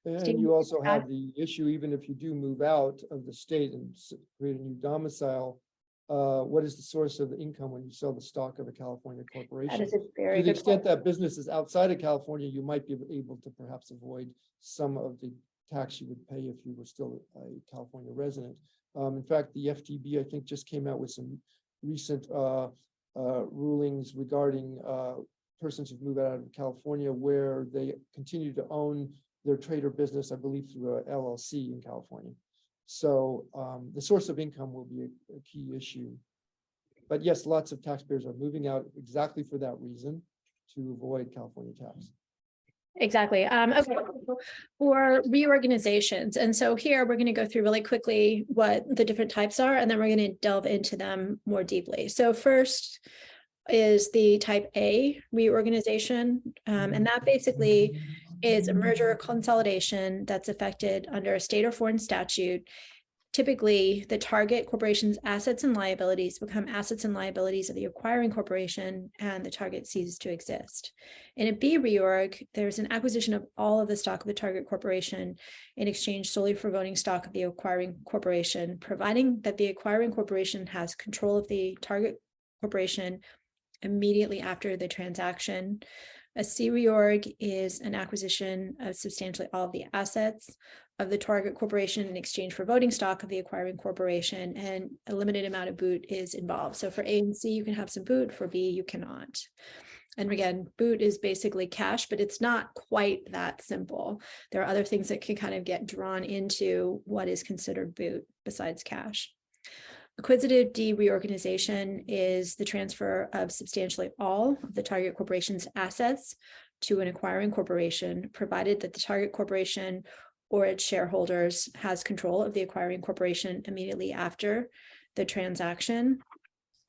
And Steve, you also have the issue, even if you do move out of the state and create a new domicile, what is the source of the income when you sell the stock of a California corporation? that is a very To the good extent that business is outside of California, you might be able to perhaps avoid some of the tax you would pay if you were still a California resident. In fact, the FTB, I think, just came out with some recent rulings regarding persons who've moved out of California where they continue to own their trade or business, I believe, through a LLC in California. So the source of income will be a key issue. But yes, lots of taxpayers are moving out exactly for that reason, to avoid California tax. Exactly. Okay. For reorganizations. And so here we're going to go through really quickly what the different types are, and then we're going to delve into them more deeply. So first is the type A reorganization. And that basically is a merger or consolidation that's effected under a state or foreign statute. Typically, the target corporation's assets and liabilities become assets and liabilities of the acquiring corporation, and the target ceases to exist. In a B reorg, there's an acquisition of all of the stock of the target corporation in exchange solely for voting stock of the acquiring corporation, providing that the acquiring corporation has control of the target corporation immediately after the transaction. A C reorg is an acquisition of substantially all of the assets of the target corporation in exchange for voting stock of the acquiring corporation, and a limited amount of boot is involved. So for A and C, you can have some boot. For B, you cannot. And again, boot is basically cash, but it's not quite that simple. There are other things that can kind of get drawn into what is considered boot besides cash. Acquisitive D reorganization is the transfer of substantially all of the target corporation's assets to an acquiring corporation, provided that the target corporation or its shareholders has control of the acquiring corporation immediately after the transaction.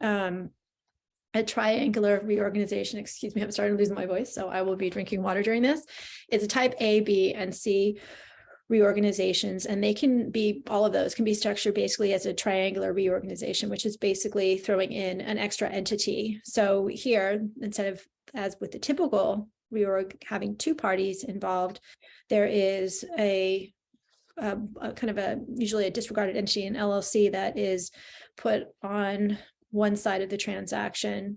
A triangular reorganization, excuse me, I'm starting to lose my voice, so I will be drinking water during this. It's a type A, B, and C reorganizations, and they can be, all of those can be structured basically as a triangular reorganization, which is basically throwing in an extra entity. So here, instead of, as with the typical reorg, having two parties involved, there is a kind of a, usually a disregarded entity, an LLC, that is put on one side of the transaction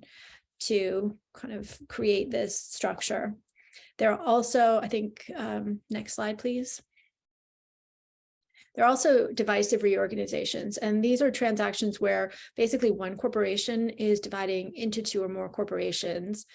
to kind of create this structure. There are also, I think, next slide, please. There are also divisive reorganizations, and these are transactions where basically one corporation is dividing into two or more corporations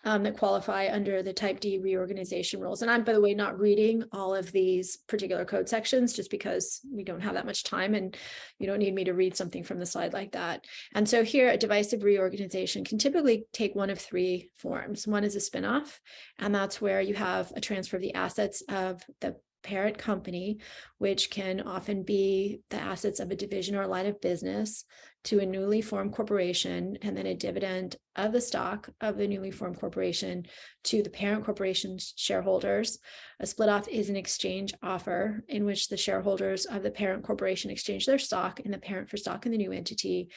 that qualify under the Type D reorganization rules. And I'm, by the way, not reading all of these particular code sections just because we don't have that much time and you don't need me to read something from the slide like that. And so here, a divisive reorganization can typically take one of three forms. One is a spinoff, and that's where you have a transfer of the assets of the parent company, which can often be the assets of a division or a line of business, to a newly formed corporation, and then a dividend of the stock of the newly formed corporation to the parent corporation's shareholders. A split off is an exchange offer in which the shareholders of the parent corporation exchange their stock in the parent for stock in the new entity.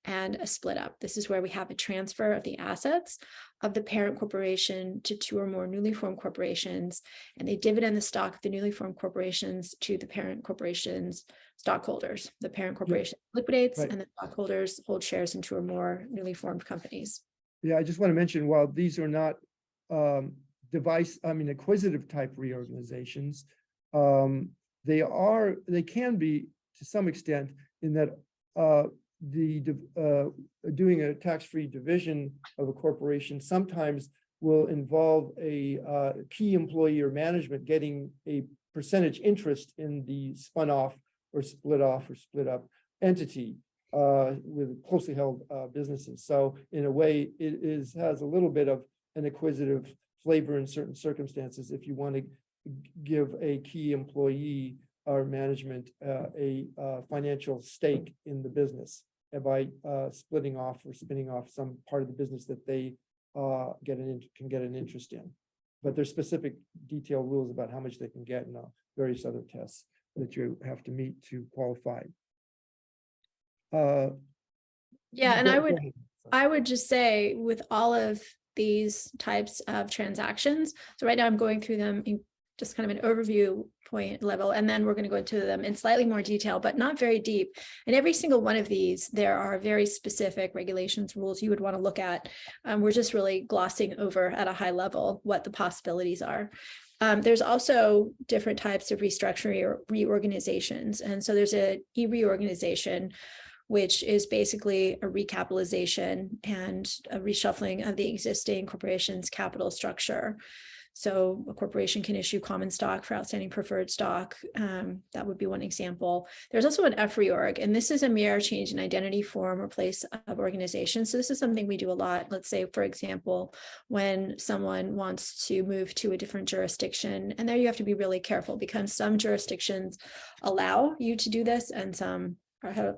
And a split up. This is where we have a transfer of the assets of the parent corporation to two or more newly formed corporations, and they dividend the stock of the newly formed corporations to the parent corporation's stockholders. The parent corporation liquidates, right. and the stockholders hold shares in two or more newly formed companies. Yeah, I just want to mention, while these are not acquisitive type reorganizations, they can be to some extent, in that doing a tax-free division of a corporation sometimes will involve a key employee or management getting a percentage interest in the spun off or split up entity with closely held businesses. So in a way, it has a little bit of an acquisitive flavor in certain circumstances if you want to give a key employee or management a financial stake in the business, and by splitting off or spinning off some part of the business that they can get an interest in. But there's specific detailed rules about how much they can get and various other tests that you have to meet to qualify. Yeah, and I would just say, with all of these types of transactions, so right now I'm going through them in just kind of an overview point level, and then we're going to go into them in slightly more detail, but not very deep. And every single one of these, there are very specific regulations, rules you would want to look at. We're just really glossing over at a high level what the possibilities are. There's also different types of restructuring or reorganizations. And so there's a reorganization, which is basically a recapitalization and a reshuffling of the existing corporation's capital structure. So a corporation can issue common stock for outstanding preferred stock. That would be one example. There's also an F reorg, and this is a mere change in identity, form, or place of organization. So this is something we do a lot. Let's say, for example, when someone wants to move to a different jurisdiction, and there you have to be really careful because some jurisdictions allow you to do this and some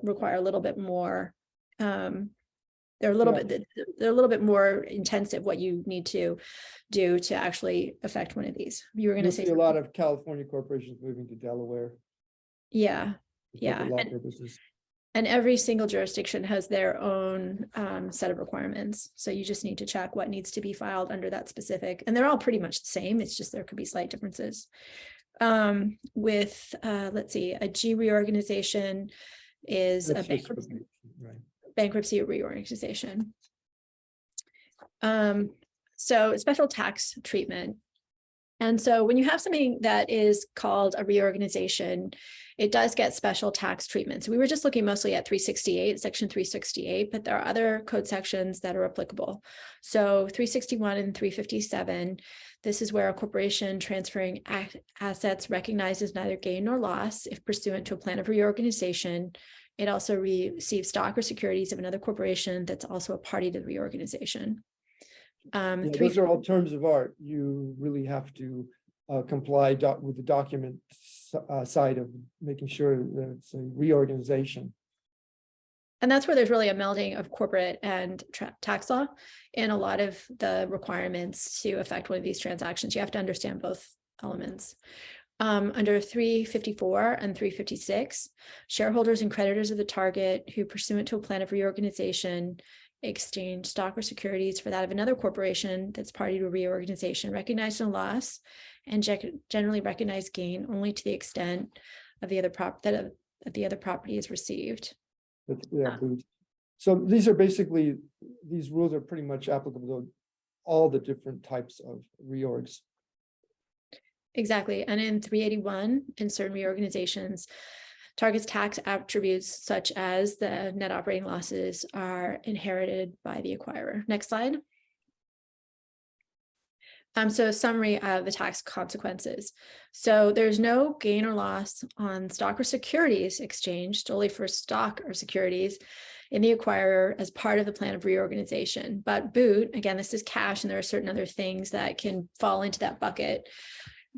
require a little bit more. They're a little bit more intensive what you need to do to actually affect one of these. You were going to say a lot of California corporations moving to Delaware. Yeah. And every single jurisdiction has their own set of requirements. So you just need to check what needs to be filed under that specific, and they're all pretty much the same. It's just there could be slight differences. Let's see, a G reorganization is a bankruptcy reorganization. So special tax treatment. And so when you have something that is called a reorganization, it does get special tax treatment. So we were just looking mostly at 368, section 368, but there are other code sections that are applicable. So 361 and 357, this is where a corporation transferring assets recognizes neither gain nor loss if pursuant to a plan of reorganization. It also receives stock or securities of another corporation that's also a party to the reorganization. Those are all terms of art. You really have to comply with the document side of making sure that it's a reorganization. And that's where there's really a melding of corporate and tax law in a lot of the requirements to affect one of these transactions. You have to understand both elements. Under 354 and 356, shareholders and creditors of the target who, pursuant to a plan of reorganization, exchange stock or securities for that of another corporation that's party to a reorganization, recognize no loss and generally recognize gain only to the extent of the other property is received. So these are basically, these rules are pretty much applicable to all the different types of reorgs. Exactly. And in 381, in certain reorganizations, Target's tax attributes such as the net operating losses are inherited by the acquirer. Next slide. So a summary of the tax consequences. So there's no gain or loss on stock or securities exchanged solely for stock or securities in the acquirer as part of the plan of reorganization. But boot, again, this is cash, and there are certain other things that can fall into that bucket.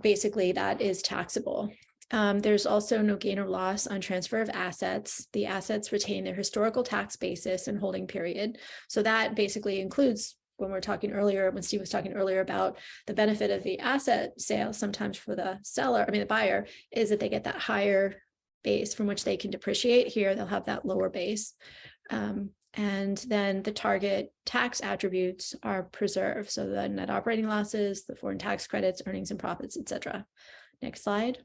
Basically, that is taxable. There's also no gain or loss on transfer of assets. The assets retain their historical tax basis and holding period. So that basically includes when we're talking earlier, when Steve was talking earlier about the benefit of the asset sale, sometimes for the seller, the buyer, is that they get that higher base from which they can depreciate. Here, they'll have that lower base. And then the target tax attributes are preserved. So the net operating losses, the foreign tax credits, earnings and profits, etc. Next slide.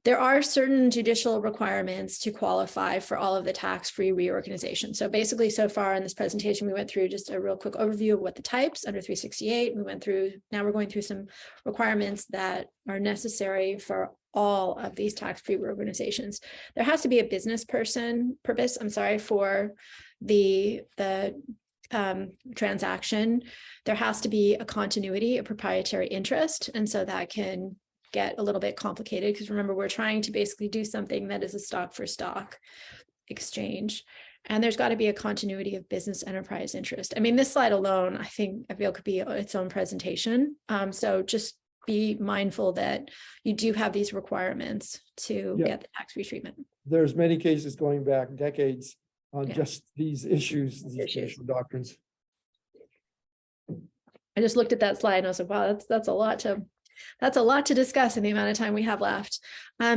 There are certain judicial requirements to qualify for all of the tax-free reorganization. So basically, so far in this presentation, we went through just a real quick overview of what the types under 368. We went through, now we're going through some requirements that are necessary for all of these tax-free reorganizations. There has to be a business purpose for the transaction. There has to be a continuity, a proprietary interest. And so that can get a little bit complicated because remember, we're trying to basically do something that is a stock for stock exchange. And there's got to be a continuity of business enterprise interest. This slide alone, I feel could be its own presentation. So just be mindful that you do have these requirements to get the tax-free treatment. There's many cases going back decades on just these issues, these judicial doctrines. I just looked at that slide and I was like, wow, that's a lot to discuss in the amount of time we have left.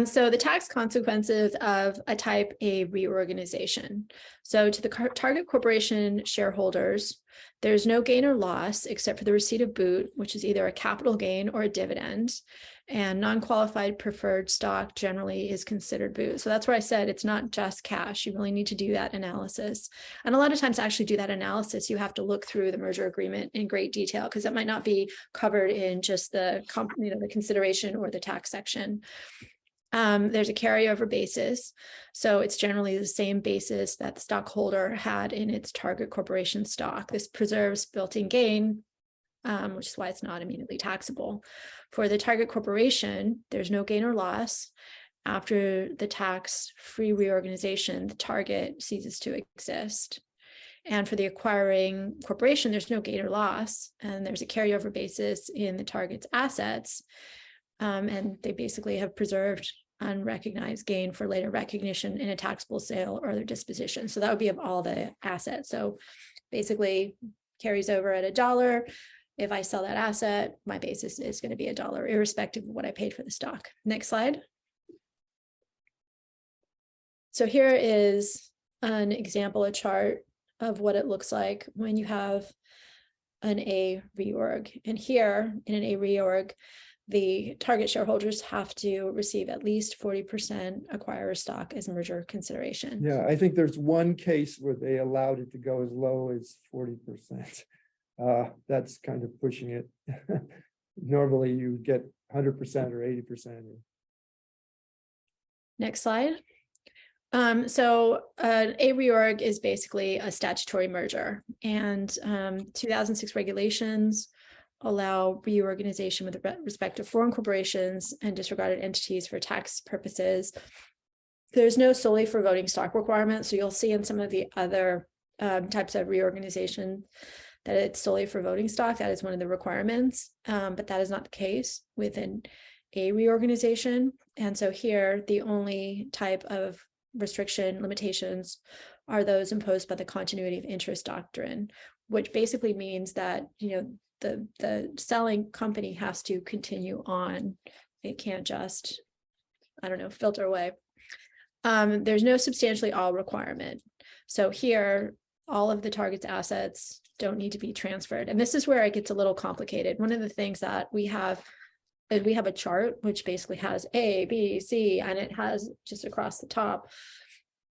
So the tax consequences of a type A reorganization. So to the target corporation shareholders, there's no gain or loss except for the receipt of boot, which is either a capital gain or a dividend. And non-qualified preferred stock generally is considered boot. So that's where I said it's not just cash. You really need to do that analysis. And a lot of times to actually do that analysis, you have to look through the merger agreement in great detail because it might not be covered in just the consideration or the tax section. There's a carryover basis. So it's generally the same basis that the stockholder had in its target corporation stock. This preserves built-in gain, which is why it's not immediately taxable. For the target corporation, there's no gain or loss. After the tax-free reorganization, the target ceases to exist. And for the acquiring corporation, there's no gain or loss, and there's a carryover basis in the target's assets. And they basically have preserved unrecognized gain for later recognition in a taxable sale or other disposition. So that would be of all the assets. So basically carries over at $1. If I sell that asset, my basis is going to be $1, irrespective of what I paid for the stock. Next slide. So here is an example, a chart of what it looks like when you have an A reorg. And here in an A reorg, the target shareholders have to receive at least 40% acquirer stock as merger consideration. Yeah, I think there's one case where they allowed it to go as low as 40%. That's kind of pushing it. Normally you get 100% or 80%. Next slide. So a reorg is basically a statutory merger, and 2006 regulations allow reorganization with respect to foreign corporations and disregarded entities for tax purposes. There's no solely for voting stock requirement. So you'll see in some of the other types of reorganization that it's solely for voting stock. That is one of the requirements, but that is not the case within a reorganization. And so here, the only type of restriction limitations are those imposed by the continuity of interest doctrine, which basically means that, the selling company has to continue on. It can't just, filter away. There's no substantially all requirement. So here, all of the target's assets don't need to be transferred. And this is where it gets a little complicated. One of the things that we have a chart which basically has A, B, C, and it has just across the top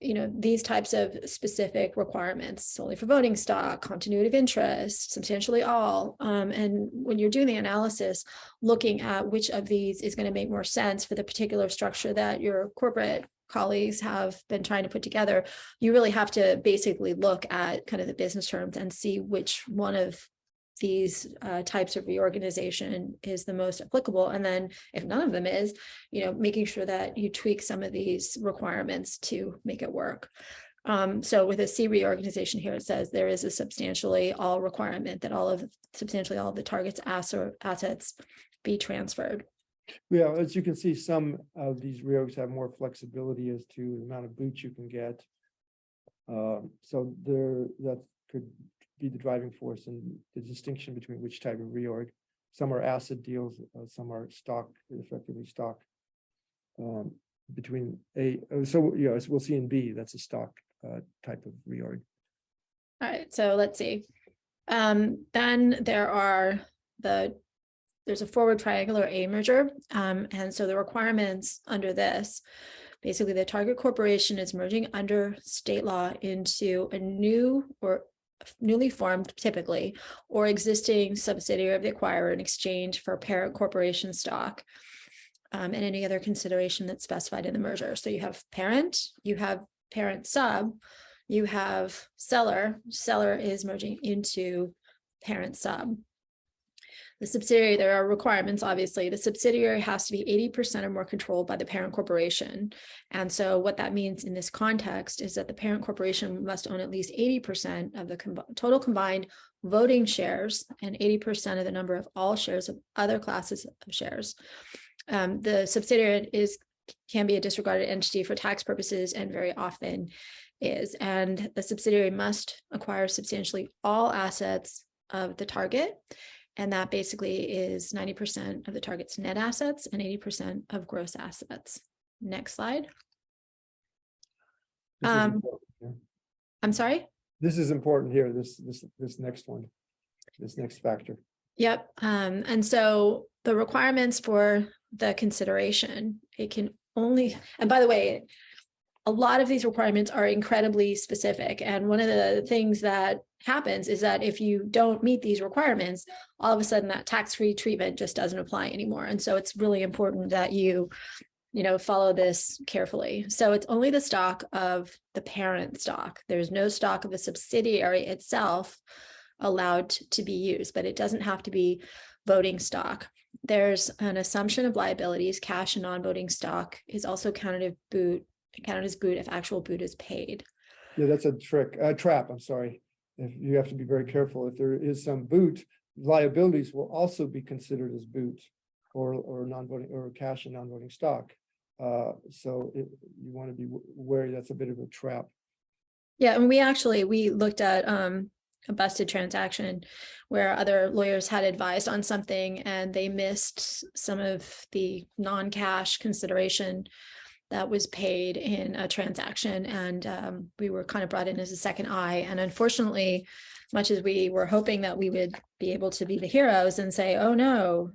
these types of specific requirements, solely for voting stock, continuity of interest, substantially all. And when you're doing the analysis, looking at which of these is going to make more sense for the particular structure that your corporate colleagues have been trying to put together, you really have to basically look at kind of the business terms and see which one of these types of reorganization is the most applicable. And then if none of them is, making sure that you tweak some of these requirements to make it work. So with a C reorganization here, it says there is a substantially all requirement that substantially all of the target's assets be transferred. Yeah, as you can see, some of these reorgs have more flexibility as to the amount of boots you can get. So that could be the driving force in the distinction between which type of reorg. Some are asset deals, some are stock, effectively stock. Between as we'll see in B, that's a stock type of reorg. All right, so let's see. Then there's a forward triangular A merger. And so the requirements under this, basically the target corporation is merging under state law into a new or newly formed typically, or existing subsidiary of the acquirer in exchange for parent corporation stock, and any other consideration that's specified in the merger. So you have parent sub, you have seller is merging into parent sub. The subsidiary, there are requirements, obviously. The subsidiary has to be 80% or more controlled by the parent corporation. And so what that means in this context is that the parent corporation must own at least 80% of the total combined voting shares and 80% of the number of all shares of other classes of shares. The subsidiary can be a disregarded entity for tax purposes and very often is. And the subsidiary must acquire substantially all assets of the target. And that basically is 90% of the target's net assets and 80% of gross assets. Next slide. I'm sorry? This is important here, this next one, this next factor. Yep. And so the requirements for the consideration, it can only, and by the way, a lot of these requirements are incredibly specific. And one of the things that happens is that if you don't meet these requirements, all of a sudden that tax-free treatment just doesn't apply anymore. And so it's really important that you follow this carefully. So it's only the stock of the parent stock. There's no stock of the subsidiary itself allowed to be used, but it doesn't have to be voting stock. There's an assumption of liabilities. Cash and non-voting stock is also counted as boot if actual boot is paid. Yeah, that's a trap. I'm sorry. If you have to be very careful. If there is some boot, liabilities will also be considered as boot or non-voting or cash and non-voting stock. So you want to be wary. That's a bit of a trap. Yeah, and we looked at a busted transaction where other lawyers had advised on something and they missed some of the non-cash consideration that was paid in a transaction, and we were kind of brought in as a second eye. And unfortunately, much as we were hoping that we would be able to be the heroes and say, oh no,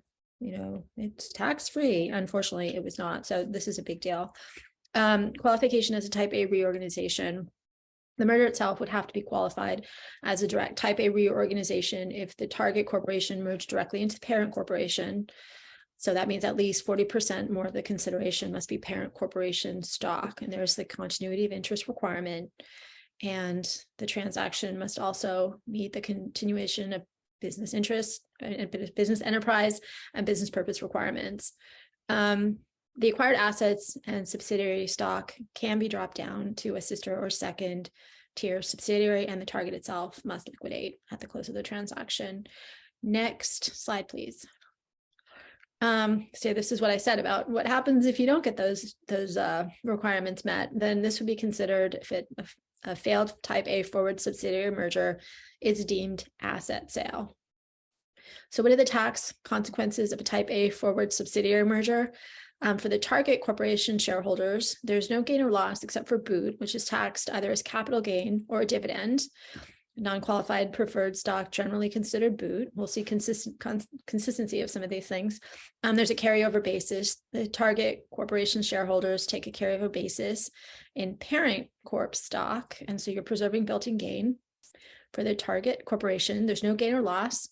it's tax-free, unfortunately it was not. So this is a big deal. Qualification as a type A reorganization. The merger itself would have to be qualified as a direct type A reorganization if the target corporation merged directly into the parent corporation. So that means at least 40% more of the consideration must be parent corporation stock. And there's the continuity of interest requirement. And the transaction must also meet the continuation of business interest, business enterprise, and business purpose requirements. The acquired assets and subsidiary stock can be dropped down to a sister or second tier subsidiary, and the target itself must liquidate at the close of the transaction. Next slide, please. So this is what I said about what happens if you don't get those requirements met. Then this would be considered if a failed type A forward subsidiary merger is deemed asset sale. So what are the tax consequences of a type A forward subsidiary merger? For the target corporation shareholders, there's no gain or loss except for boot, which is taxed either as capital gain or a dividend. non-qualified preferred stock generally considered boot. We'll see consistency of some of these things. There's a carryover basis. The target corporation shareholders take a carryover basis in parent corp stock. And so you're preserving built-in gain for the target corporation. There's no gain or loss.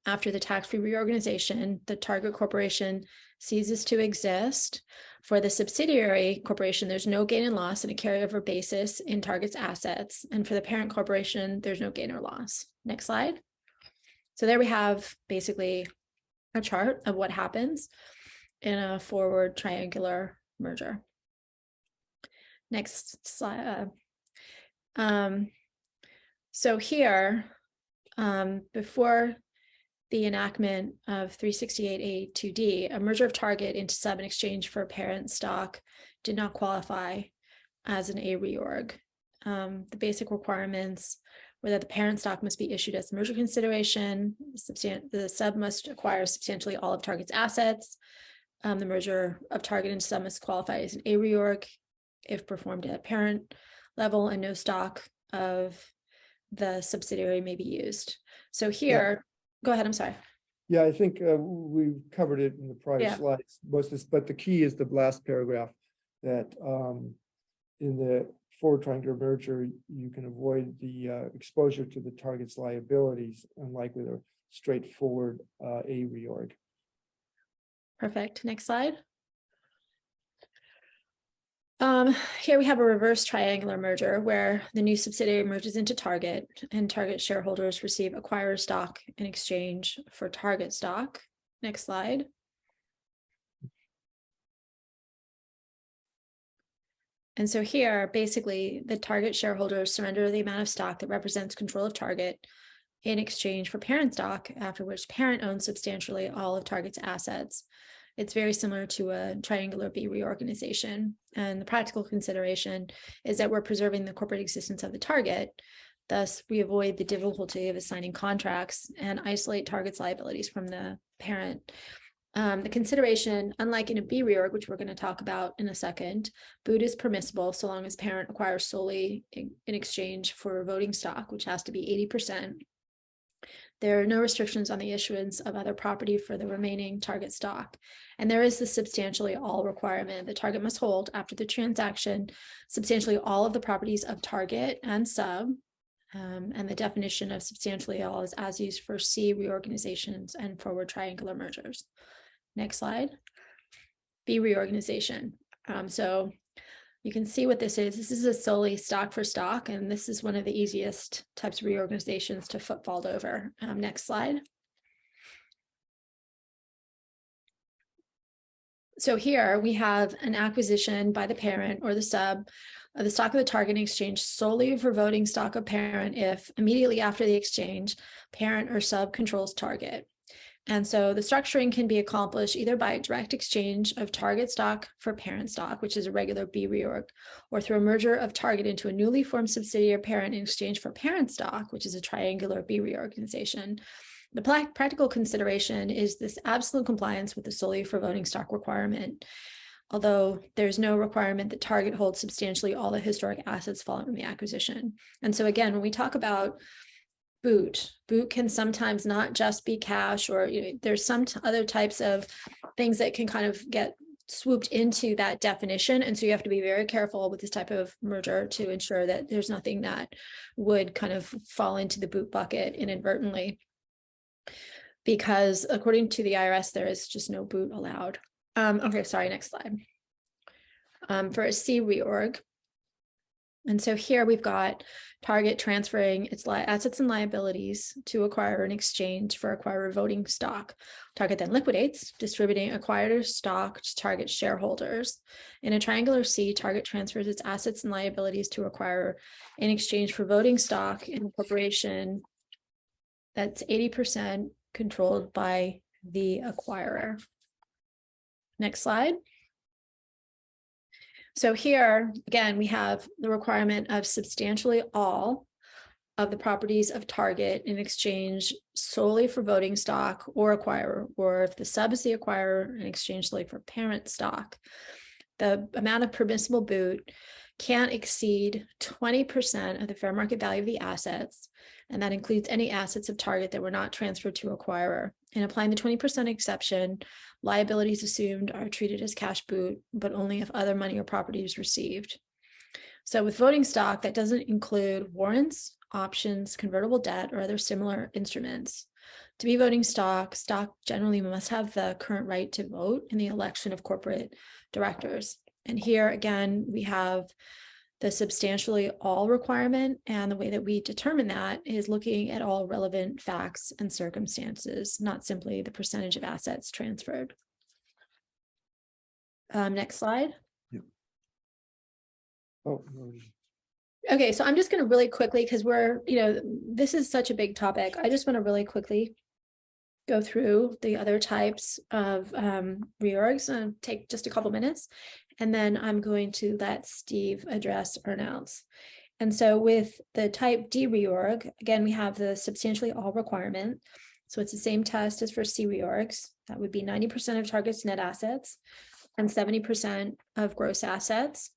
After the tax-free reorganization, the target corporation ceases to exist. For the subsidiary corporation, there's no gain and loss and a carryover basis in target's assets. And for the parent corporation, there's no gain or loss. Next slide. So there we have basically a chart of what happens in a forward triangular merger. Next slide. So here, before the enactment of 368A2D, a merger of target into sub in exchange for parent stock did not qualify as an A reorg. The basic requirements were that the parent stock must be issued as merger consideration, the sub must acquire substantially all of target's assets, the merger of target into sub must qualify as an A reorg if performed at parent level, and no stock of the subsidiary may be used. So here, go ahead, I'm sorry. Yeah, I think we've covered it in the prior slides, most of this, but the key is the last paragraph that in the forward triangular merger, you can avoid the exposure to the target's liabilities, unlike with a straightforward A reorg. Perfect. Next slide. Here we have a reverse triangular merger where the new subsidiary merges into Target and Target shareholders receive acquirer stock in exchange for Target stock. Next slide. And so here, basically, the Target shareholders surrender the amount of stock that represents control of Target in exchange for parent stock, after which parent owns substantially all of Target's assets. It's very similar to a triangular B reorganization. And the practical consideration is that we're preserving the corporate existence of the target. Thus, we avoid the difficulty of assigning contracts and isolate Target's liabilities from the parent. The consideration, unlike in a B reorg, which we're going to talk about in a second, boot is permissible so long as parent acquires solely in exchange for voting stock, which has to be 80%. There are no restrictions on the issuance of other property for the remaining Target stock. And there is the substantially all requirement. The Target must hold after the transaction substantially all of the properties of Target and sub. And the definition of substantially all is as used for C reorganizations and forward triangular mergers. Next slide. B reorganization. So you can see what this is. This is a solely stock for stock, and this is one of the easiest types of reorganizations to footfall over. Next slide. So here we have an acquisition by the parent or the sub of the stock of the target in exchange solely for voting stock of parent if immediately after the exchange, parent or sub controls target. And so the structuring can be accomplished either by direct exchange of target stock for parent stock, which is a regular B reorg, or through a merger of target into a newly formed subsidiary parent in exchange for parent stock, which is a triangular B reorganization. The practical consideration is this absolute compliance with the solely for voting stock requirement, although there's no requirement that Target holds substantially all the historic assets following the acquisition. And so again, when we talk about boot can sometimes not just be cash, or there's some other types of things that can kind of get swooped into that definition. And so you have to be very careful with this type of merger to ensure that there's nothing that would kind of fall into the boot bucket inadvertently, because according to the IRS, there is just no boot allowed. Okay, sorry, next slide. For a C reorg. And so here we've got Target transferring its assets and liabilities to acquire in exchange for acquirer voting stock. Target then liquidates, distributing acquired stock to Target shareholders. In a triangular C, Target transfers its assets and liabilities to acquirer in exchange for voting stock in a corporation that's 80% controlled by the acquirer. Next slide. So here, again, we have the requirement of substantially all of the properties of Target in exchange solely for voting stock or acquirer, or if the sub is the acquirer, in exchange solely for parent stock. The amount of permissible boot can't exceed 20% of the fair market value of the assets, and that includes any assets of target that were not transferred to acquirer. In applying the 20% exception, liabilities assumed are treated as cash boot, but only if other money or property is received. So with voting stock, that doesn't include warrants, options, convertible debt, or other similar instruments. To be voting stock generally must have the current right to vote in the election of corporate directors. And here again, we have the substantially all requirement, and the way that we determine that is looking at all relevant facts and circumstances, not simply the percentage of assets transferred. Next slide. Yep. Oh, okay, so I'm just going to really quickly, because this is such a big topic. I just want to really quickly go through the other types of reorgs and take just a couple minutes. And then I'm going to let Steve address earnouts. And so with the type D reorg, again, we have the substantially all requirement. So it's the same test as for C reorgs. That would be 90% of target's net assets and 70% of gross assets.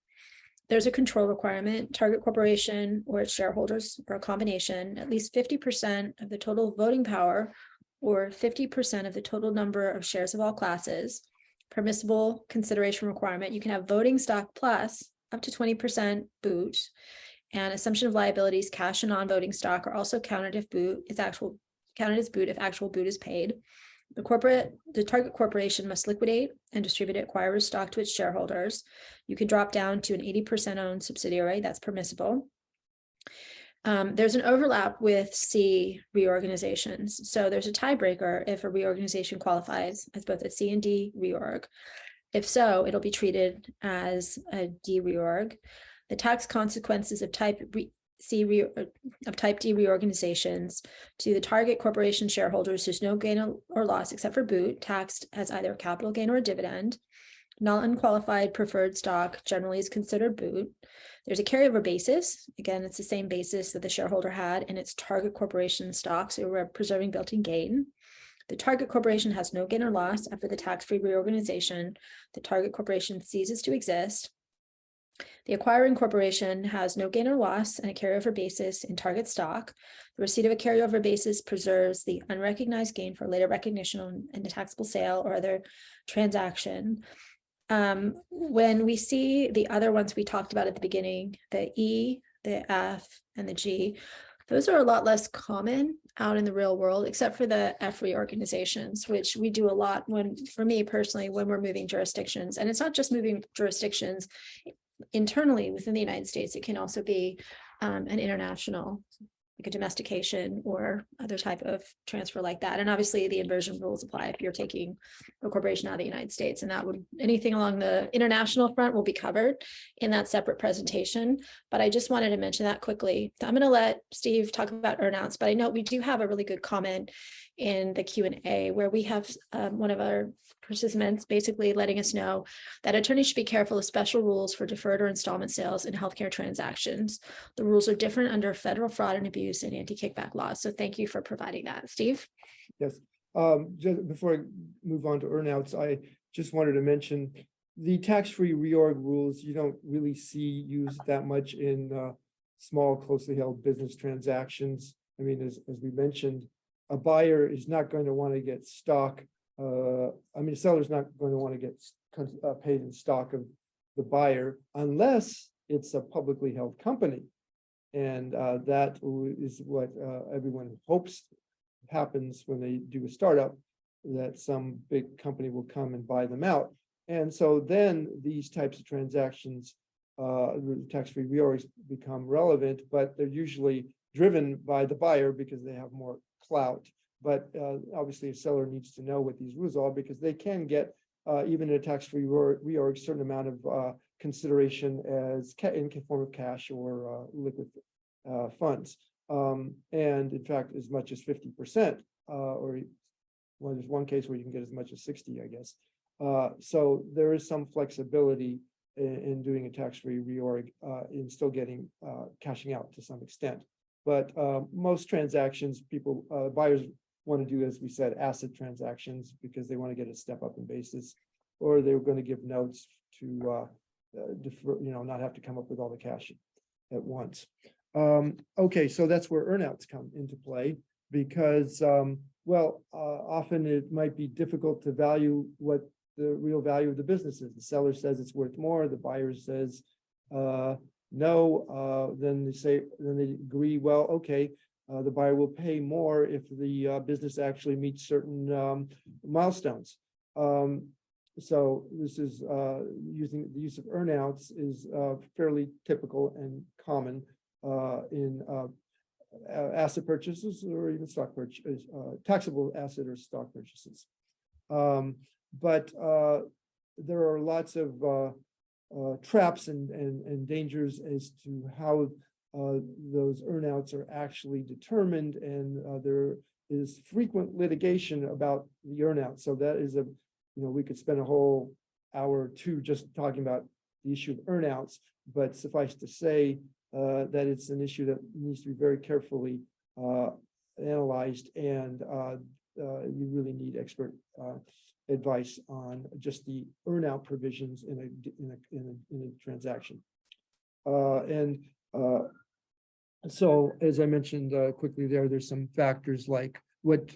There's a control requirement, target corporation or its shareholders or a combination, at least 50% of the total voting power or 50% of the total number of shares of all classes. Permissible consideration requirement, you can have voting stock plus up to 20% boot, and assumption of liabilities, cash and non-voting stock are also counted if boot is counted as boot if actual boot is paid. The target corporation must liquidate and distribute acquirer's stock to its shareholders. You can drop down to an 80% owned subsidiary, that's permissible. There's an overlap with C reorganizations. So there's a tiebreaker if a reorganization qualifies as both a C and D reorg. If so, it'll be treated as a D reorg. The tax consequences of type D reorganizations to the target corporation shareholders, there's no gain or loss except for boot, taxed as either a capital gain or a dividend. Non-unqualified preferred stock generally is considered boot. There's a carryover basis. Again, it's the same basis that the shareholder had in its target corporation stock, so we're preserving built-in gain. The target corporation has no gain or loss after the tax-free reorganization. The target corporation ceases to exist. The acquiring corporation has no gain or loss and a carryover basis in target stock. The receipt of a carryover basis preserves the unrecognized gain for later recognition in a taxable sale or other transaction. When we see the other ones we talked about at the beginning, the E, the F, and the G, those are a lot less common out in the real world, except for the F reorganizations, which we do a lot for me personally, when we're moving jurisdictions. And it's not just moving jurisdictions internally within the United States, it can also be an international, like a domestication or other type of transfer like that. And obviously the inversion rules apply if you're taking a corporation out of the United States, and that would, anything along the international front will be covered in that separate presentation. But I just wanted to mention that quickly. I'm going to let Steve talk about earnouts, but I know we do have a really good comment in the Q&A where we have one of our participants basically letting us know that attorneys should be careful of special rules for deferred or installment sales in healthcare transactions. The rules are different under federal fraud and abuse and anti-kickback laws. So thank you for providing that, Steve. Yes. Just before I move on to earnouts, I just wanted to mention the tax-free reorg rules. You don't really see used that much in small, closely held business transactions. I mean, as we mentioned, a buyer is not going to want to get stock. A seller's not going to want to get paid in stock of the buyer unless it's a publicly held company. And that is what everyone hopes happens when they do a startup, that some big company will come and buy them out. And so then these types of transactions, tax-free reorgs, become relevant, but they're usually driven by the buyer because they have more clout. But obviously a seller needs to know what these rules are, because they can get, even in a tax-free reorg, certain amount of consideration as in form of cash or liquid funds. And in fact, as much as 50%, or well, there's one case where you can get as much as 60, I guess. So there is some flexibility in doing a tax-free reorg in still getting cashing out to some extent. But most transactions, buyers want to do, as we said, asset transactions because they want to get a step up in basis, or they're going to give notes to defer, not have to come up with all the cash at once. Okay, so that's where earnouts come into play because, often it might be difficult to value what the real value of the business is. The seller says it's worth more, the buyer says no, then they agree, well, okay, the buyer will pay more if the business actually meets certain milestones. So this is using the use of earnouts is fairly typical and common in asset purchases or even stock purchases, taxable asset or stock purchases. But there are lots of traps and dangers as to how those earnouts are actually determined, and there is frequent litigation about the earnout. So that is we could spend a whole hour or two just talking about the issue of earnouts, but suffice to say that it's an issue that needs to be very carefully analyzed, and you really need expert advice on just the earnout provisions in a transaction. So as I mentioned quickly there's some factors like what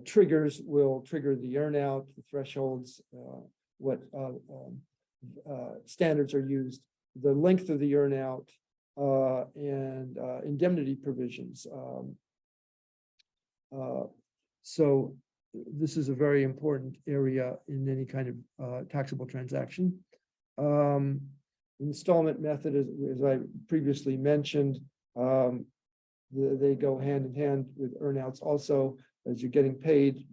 triggers will trigger the earnout, the thresholds, what standards are used, the length of the earnout, and indemnity provisions. So this is a very important area in any kind of taxable transaction. Installment method, as I previously mentioned, they go hand in hand with earnouts. Also, as you're getting paid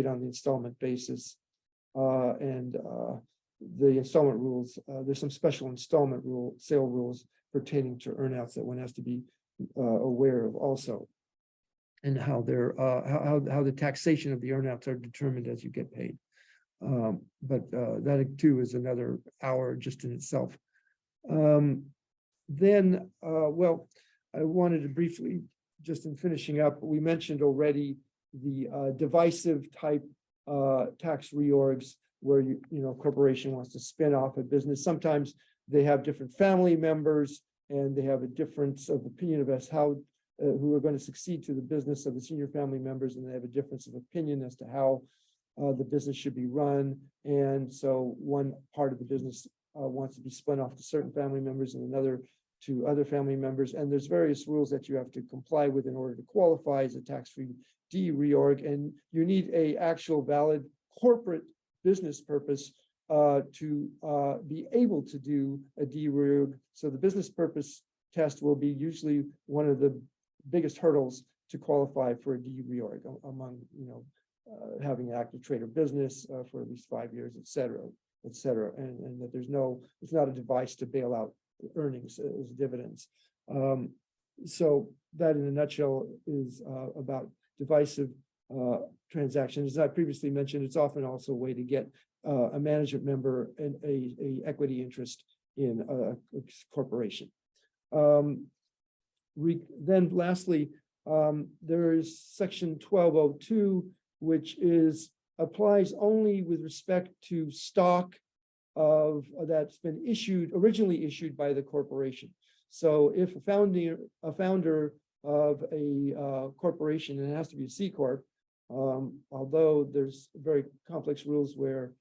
on the installment basis. And the installment rules, there's some special installment sale rules pertaining to earnouts that one has to be aware of also, and how they're how the taxation of the earnouts are determined as you get paid. But that too is another hour just in itself. Then, I wanted to briefly, just in finishing up, we mentioned already the divisive type tax reorgs where corporation wants to spin off a business. Sometimes they have different family members and they have a difference of opinion of as how who are going to succeed to the business of the senior family members, and they have a difference of opinion as to how the business should be run. And so one part of the business wants to be spun off to certain family members and another to other family members. And there's various rules that you have to comply with in order to qualify as a tax-free reorg. And you need a actual valid corporate business purpose to be able to do a reorg. So the business purpose test will be usually one of the biggest hurdles to qualify for a reorg among, having an active trade or business for at least 5 years, et cetera, and that it's not a device to bail out earnings as dividends. So that in a nutshell is about divisive transactions. As I previously mentioned, it's often also a way to get a management member and a equity interest in a corporation. Then lastly, there is section 1202, which applies only with respect to stock that's been originally issued by the corporation. So if a founder of a corporation, and it has to be a C corp, although there's very complex rules where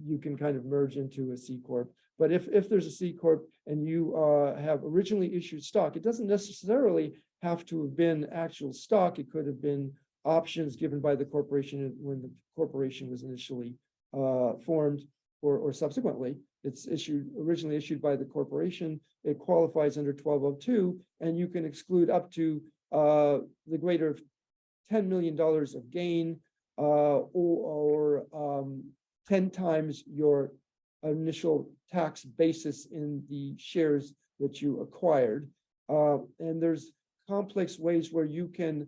you can kind of merge into a C corp. But if there's a C corp and you have originally issued stock, it doesn't necessarily have to have been actual stock. It could have been options given by the corporation when the corporation was initially formed, or subsequently. It's originally issued by the corporation. It qualifies under 1202, and you can exclude up to the greater of $10 million of gain, or 10 times your initial tax basis in the shares that you acquired. And there's complex ways where you can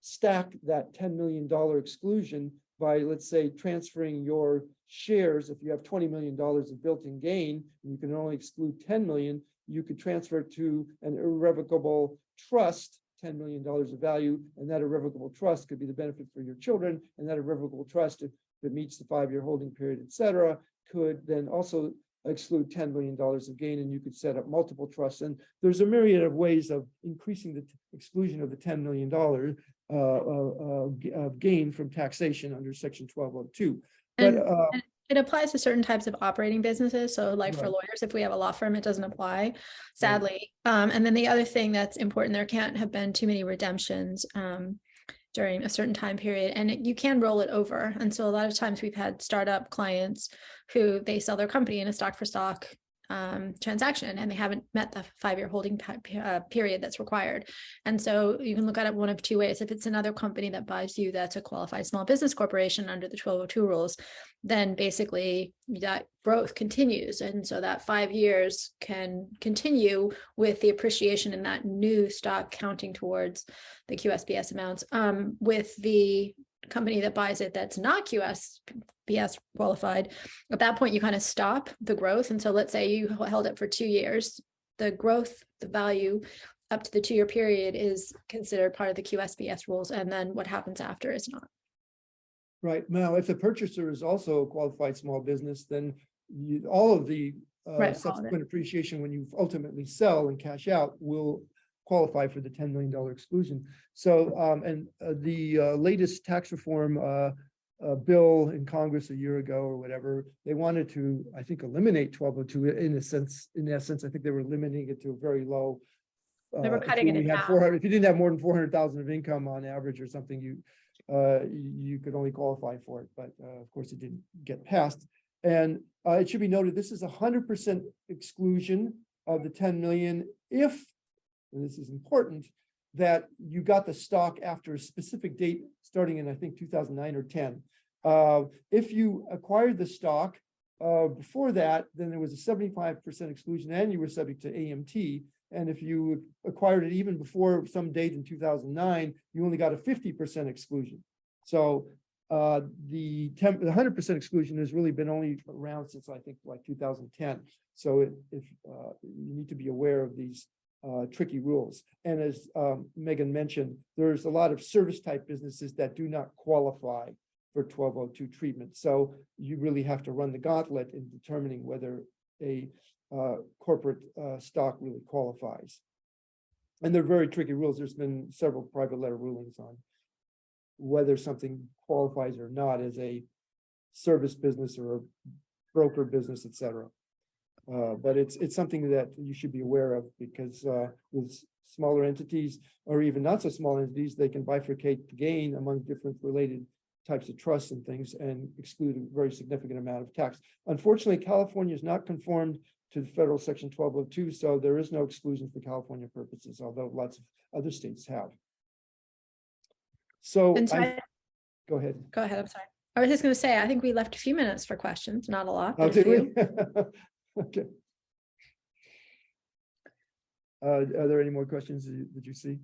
stack that $10 million exclusion by, let's say, transferring your shares. If you have $20 million of built-in gain, and you can only exclude 10 million, you could transfer it to an irrevocable trust, $10 million of value, and that irrevocable trust could be the benefit for your children, and that irrevocable trust, if it meets the 5-year holding period, et cetera, could then also exclude $10 million of gain, and you could set up multiple trusts. And there's a myriad of ways of increasing the exclusion of the $10 million of gain from taxation under Section 1202. But And it applies to certain types of operating businesses. So like for Right. lawyers, if we have a law firm, it doesn't apply, sadly. And then the other thing that's important, there can't have been too many redemptions during a certain time period, and you can roll it over. And so a lot of times we've had startup clients who they sell their company in a stock for stock transaction, and they haven't met the 5-year holding period that's required. And so you can look at it one of two ways. If it's another company that buys you that's a qualified small business corporation under the 1202 rules, then basically that growth continues. And so that 5 years can continue with the appreciation in that new stock counting towards the QSBS amounts. With the company that buys it that's not QSBS qualified, at that point you kind of stop the growth. And so let's say you held it for 2 years, the growth, the value up to the 2-year period is considered part of the QSBS rules, and then what happens after is not. Right. Now, if the purchaser is also a qualified small business, then all of the subsequent appreciation when you ultimately sell and cash out will qualify for the $10 million exclusion. So, the latest tax reform bill in Congress a year ago or whatever, they wanted to, I think, eliminate 1202 in a sense. In essence, I think they were limiting it to a very low. They were cutting it in half. If you didn't have more than 400,000 of income on average or something, you could only qualify for it. But of course, it didn't get passed. And it should be noted, this is 100% exclusion of the 10 million if, and this is important, that you got the stock after a specific date starting in, I think, 2009 or 10. If you acquired the stock before that, then there was a 75% exclusion and you were subject to AMT. And if you acquired it even before some date in 2009, you only got a 50% exclusion. So the 100% exclusion has really been only around since, I think, like 2010. So if you need to be aware of these tricky rules. And as Megan mentioned, there's a lot of service type businesses that do not qualify for 1202 treatment. So you really have to run the gauntlet in determining whether a corporate stock really qualifies. And they're very tricky rules. There's been several private letter rulings on whether something qualifies or not as a service business or a broker business, et cetera. But it's something that you should be aware of, because with smaller entities or even not so small entities, they can bifurcate the gain among different related types of trusts and things and exclude a very significant amount of tax. Unfortunately, California is not conformed to the federal Section 1202, so there is no exclusion for California purposes, although lots of other states have. So, go ahead. Go ahead. I'm sorry. I was just going to say, I think we left a few minutes for questions, not a lot. Oh, did we? Okay. Are there any more questions that you see?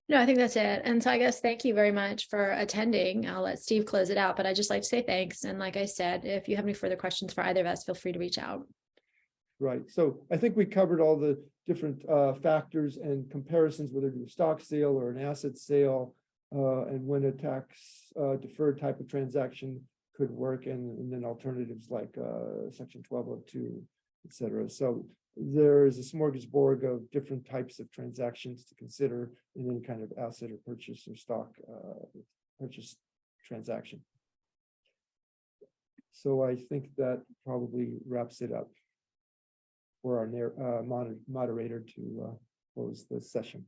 No, I think that's it. And so I guess thank you very much for attending. I'll let Steve close it out, but I just like to say thanks. And like I said, if you have any further questions for either of us, feel free to reach out. Right. So I think we covered all the different factors and comparisons, whether to a stock sale or an asset sale, and when a tax deferred type of transaction could work, and then alternatives like Section 1202, et cetera. So there is a smorgasbord of different types of transactions to consider in any kind of asset or purchase or stock purchase transaction. So I think that probably wraps it up for our moderator to close the session.